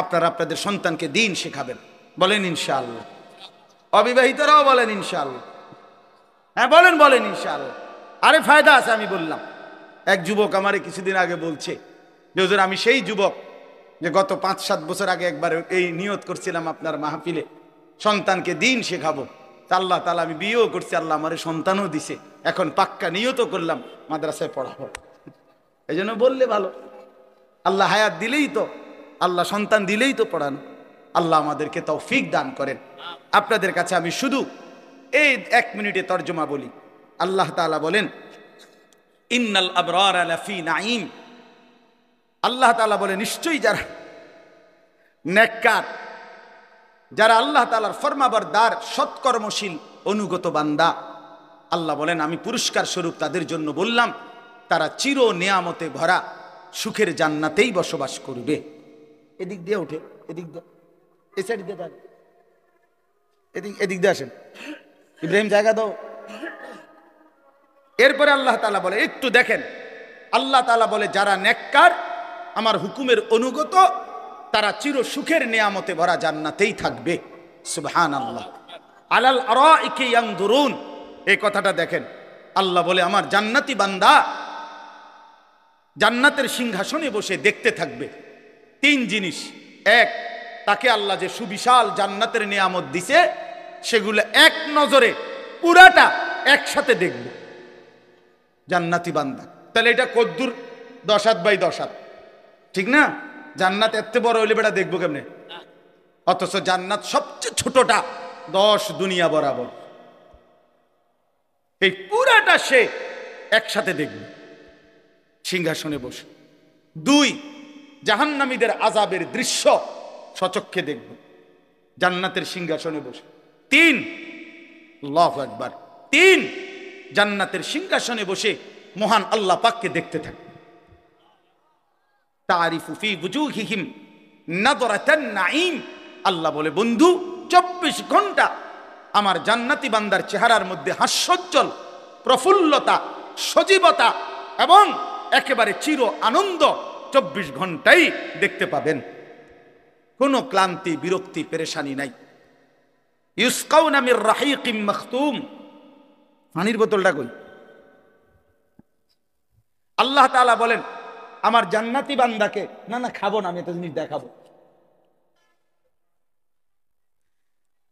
আপনারা আপনাদের সন্তানকে দ্বীন শেখাবেন, বলেন ইনশাআল্লাহ। অবিবাহিতরাও বলেন ইনশাআল্লাহ। হ্যাঁ বলেন, বলেন ইনশাআল্লাহ। আরে ফায়দা আছে। আমি বললাম, এক যুবক আমারে কিছুদিন আগে বলছে যে হুজুর, আমি সেই যুবক যে গত 5-7 বছর আগে একবার এই নিয়ত করছিলাম আপনার মাহফিলে সন্তানকে দ্বীন শেখাবো। আল্লাহ তাআলা, আমি বিয়েও করছি, আল্লাহ আমারে সন্তানও দিছে, এখন পাক্কা নিয়তও করলাম মাদ্রাসায় পড়াবো। এই জন্য বললে ভালো, আল্লাহ হায়াত দিলেই তো, আল্লাহ সন্তান দিলেই তো পড়ানো। আল্লাহ আমাদেরকে তৌফিক দান করেন। আপনাদের কাছে আমি শুধু এই 1 মিনিটে তর্জমা বলি। আল্লাহ তাআলা বলেন, ইন্নাল আবরারা লাফি নাঈম। আল্লাহ তাআলা বলে, নিশ্চয়ই যারা নেককার, যারা আল্লাহ তাআলার ফরমাবরদার, সৎকর্মশীল, অনুগত বান্দা, আল্লাহ বলেন আমি পুরস্কার স্বরূপ তাদের জন্য বললাম তারা চির নিয়ামতে ভরা সুখের জান্নাতেই বসবাস করবে। এদিক দিয়ে ওঠে, এদিক দিয়ে, এই সাইড দিয়ে যান, এদিক দিয়ে আসেন, ইব্রাহিম জায়গা দাও। এরপরে আল্লাহ তাআলা বলে, একটু দেখেন, আল্লাহ তাআলা বলে যারা নেককার, আমার হুকুমের অনুগত, তারা চির সুখের নিয়ামতে ভরা জান্নাতেই থাকবে। সুবহানাল্লাহ। আলাল আরাইকি ইয়ানজুরুন, এই কথাটা দেখেন। আল্লাহ বলে আমার জান্নাতি বান্দা জান্নাতের সিংহাসনে বসে দেখতে থাকবে 3 জিনিস। 1, তাকে আল্লাহ যে সুবিশাল জান্নাতের নিয়ামত দিছে সেগুলো এক নজরে পুরাটা একসাথে দেখবে জান্নাতি বান্দা। তাহলে এটা কদ্দুর 10 হাত বাই 10 হাত, ঠিক না? জান্নাত এত বড় হইলে বেটা দেখবো কেমনে? অথচ জান্নাত সবচেয়ে ছোটটা 10 দুনিয়া বরাবর, এই পুরাটা সে একসাথে দেখবে সিংহাসনে বসে। 2, জাহান্নামীদের আযাবের দৃশ্য সচক্ষে দেখবে জান্নাতের সিংহাসনে বসে। 3, আল্লাহু আকবার, 3, জান্নাতের সিংহাসনে বসে মহান আল্লাহ পাককে দেখতে থাকে। তারিফু ফি বুজুহিহিম নাদরাতান নাঈম। আল্লাহ বলে, বন্ধু 24 ঘন্টা আমার জান্নাতি বান্দার চেহারার মধ্যে হাস্যোজ্জ্বল প্রফুল্লতা, সজীবতা এবং একেবারে চির আনন্দ 24 ঘন্টাই দেখতে পাবেন। কোনো ক্লান্তি, বিরক্তি, পেরেশানি নাই। ইউসকাউনা মির রাহিকিম মাখতুম। পানির বোতলটা কই? আল্লাহ তাআলা বলেন আমার জান্নাতি বান্দাকে, না না খাবো না, আমি একটা জিনিস দেখাবো।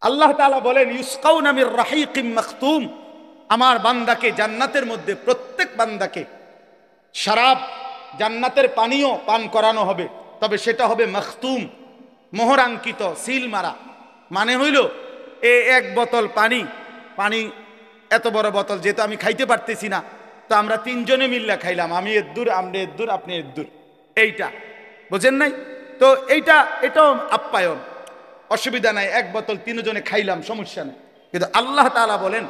আল্লাহ তাআলা বলেন ইউসকাউনা মির রাহিকিম মাখতুম, আমার বান্দাকে জান্নাতের মধ্যে প্রত্যেক বান্দাকে শরাব, জান্নাতের পানীয় পান করানো হবে, তবে সেটা হবে মাখতুম, মোহরাঙ্কিত, সিল মারা। মানে হইল এই 1 বোতল পানি, এত বড় বোতল যেহেতু আমি খাইতে পারতেছি না, তো আমরা 3 জনে মিল্লা খাইলাম, আমি এদ্দুর, আপনি এদ্দুর, আপনি এদ্দুর, এইটা বুঝেন নাই তো? এটাও আপ্যায়ন, অসুবিধা নাই, 1 বোতল 3 জনে খাইলাম, সমস্যা নেই। কিন্তু আল্লাহ তাআলা বলেন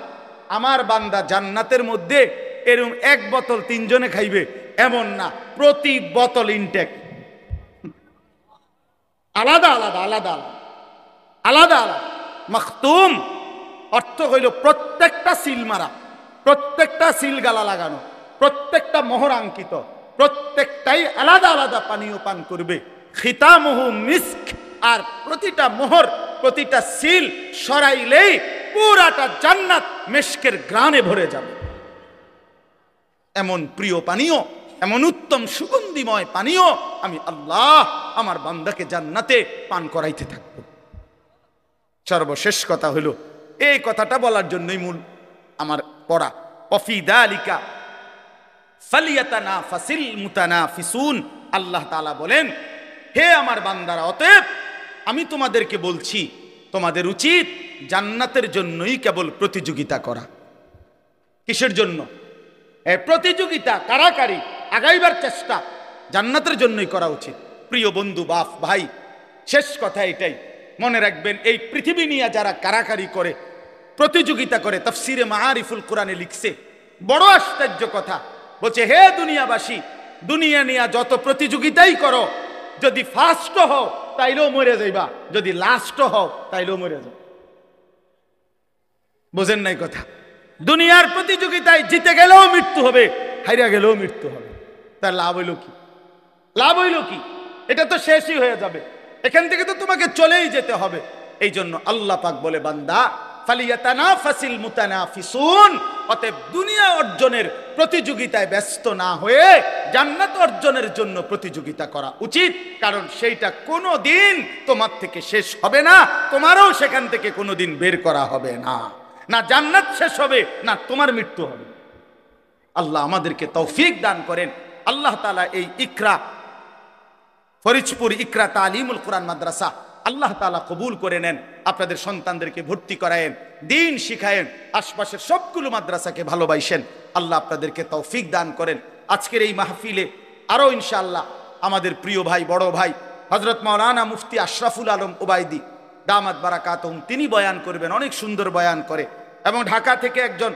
আমার বান্দা জান্নাতের মধ্যে এরকম 1 বোতল 3 জনে খাইবে এমন না, প্রতি বোতল ইনটেক, আলাদা আলাদা আলাদা আলাদা আলাদা। মাখতুম অর্থ হইল প্রত্যেকটা সিল মারা, প্রত্যেকটা সিল গালা লাগানো, প্রত্যেকটা মোহরাঙ্কিত, প্রত্যেকটাই আলাদা আলাদা পানীয় পান করবে। খিতামুহু মিস্ক, আর প্রতিটা মোহর, প্রতিটা সিল সরাইলেই পুরাটা জান্নাত মিস্কের ঘ্রাণে ভরে যাবে। এমন প্রিয় পানীয় এমন উত্তম সুগন্ধিময় পানীয় আমি আল্লাহ আমার বান্দাকে জান্নাতে পান করাইতে থাকব। সর্বশেষ কথা হলো, এই কথাটা বলার জন্যই মূল আমার পড়া, ওয়াফি যালিকা ফালিয়াতানাফাসিল মুতানাফিসুন। আল্লাহ তাআলা বলেন, হে আমার বান্দারা, অতএব আমি তোমাদেরকে বলছি, তোমাদের উচিত জান্নাতের জন্যই কেবল প্রতিযোগিতা করা। কিসের জন্য? প্রতিযোগিতা, কারাকারি, আগাইবার চেষ্টা জান্নাতের জন্যই করা উচিত। প্রিয় বন্ধু, বাপ ভাই, শেষ কথা এটাই মনে রাখবেন, এই পৃথিবী নিয়ে যারা কারাকারি করে, প্রতিযোগিতা করে, তাফসিরে মাআরিফুল কোরআনে লিখছে বড় আশ্চর্য কথা, বলছে, হে দুনিয়াবাসী, দুনিয়া নিয়ে যত প্রতিযোগিতাই করো, যদি ফার্স্ট হও তাইলেও মরে যাইবা, যদি লাস্ট হও তাইলেও মরে যাবে। বোঝেন নাই কথা? দুনিয়ার প্রতিযোগিতায় জিতে গেলেও মৃত্যু হবে, হাইরা গেলেও মৃত্যু হবে। তার লাভ হইল কি? লাভ হইল কি? এটা তো শেষই হয়ে যাবে, এখান থেকে তো তোমাকে চলেই যেতে হবে। এই জন্য আল্লাহ পাক বলে, বান্দা ফালিয়াতানাফাসিল মুতানাফিসুন, অতএব দুনিয়া অর্জনের প্রতিযোগিতায় ব্যস্ত না হয়ে জান্নাত অর্জনের জন্য প্রতিযোগিতা করা উচিত। কারণ সেইটা কোনো দিন তোমার থেকে শেষ হবে না, তোমারও সেখান থেকে কোনোদিন বের করা হবে না। না জান্নাত শেষ হবে, না তোমার মৃত্যু হবে। আল্লাহ আমাদেরকে তৌফিক দান করেন। আল্লাহ তাআলা এই ইকরা, ফরিদপুর ইকরা তালিমুল কোরআন মাদ্রাসা আল্লাহ তাআলা কবুল করে নেন। আপনাদের সন্তানদেরকে ভর্তি করায়েন, দিন শিখায়েন, আশপাশের সবগুলো মাদ্রাসাকে ভালোবাসেন। আল্লাহ আপনাদেরকে তৌফিক দান করেন। আজকের এই মাহফিলে আরো ইনশাআল্লাহ আমাদের প্রিয় ভাই, বড় ভাই হযরত মাওলানা মুফতি আশরাফুল আলম ওবায়দী দামাত বারাকাতুহুম, তিনি বয়ান করবেন। অনেক সুন্দর বয়ান করে, এবং ঢাকা থেকে একজন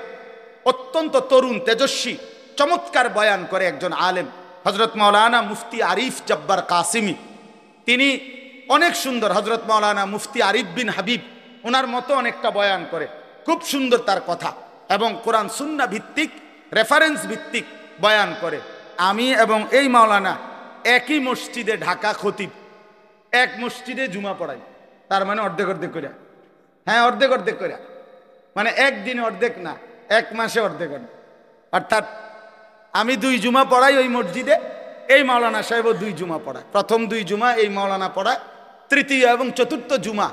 অত্যন্ত তরুণ, তেজস্বী, চমৎকার বয়ান করে একজন আলেম হযরত মাওলানা মুফতি আরিফ জব্বার কাসিমি, তিনি অনেক সুন্দর। হযরত মাওলানা মুফতি আরিফ বিন হাবিব, ওনার মতো অনেকটা বয়ান করে, খুব সুন্দর তার কথা, এবং কোরআন সুন্নাহ ভিত্তিক, রেফারেন্স ভিত্তিক বয়ান করে। আমি এবং এই মাওলানা একই মসজিদে, ঢাকা খতিব, এক মসজিদে জুমা পড়াই। তার মানে অর্ধেক অর্ধেক করে, হ্যাঁ অর্ধেক অর্ধেক করে, মানে একদিনে অর্ধেক না, এক মাসে অর্ধেক অর্ধেক। অর্থাৎ আমি 2 জুমা পড়াই ওই মসজিদে, এই মাওলানা সাহেবও 2 জুমা পড়ায়। প্রথম 2 জুমা এই মাওলানা পড়ায়, তৃতীয় এবং চতুর্থ জুমা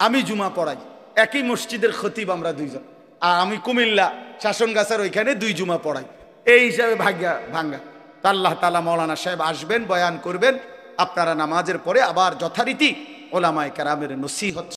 আমি জুমা পড়াই। একই মসজিদের খতিব আমরা 2 জন। আর আমি কুমিল্লা শাসনগাছার ওইখানে 2 জুমা পড়াই। এই হিসাবে ভাঙ্গা। তা আল্লাহ তাআলা মাওলানা সাহেব আসবেন, বয়ান করবেন, আপনারা নামাজের পরে আবার যথারীতি ওলামায়ে কেরামের নসিহত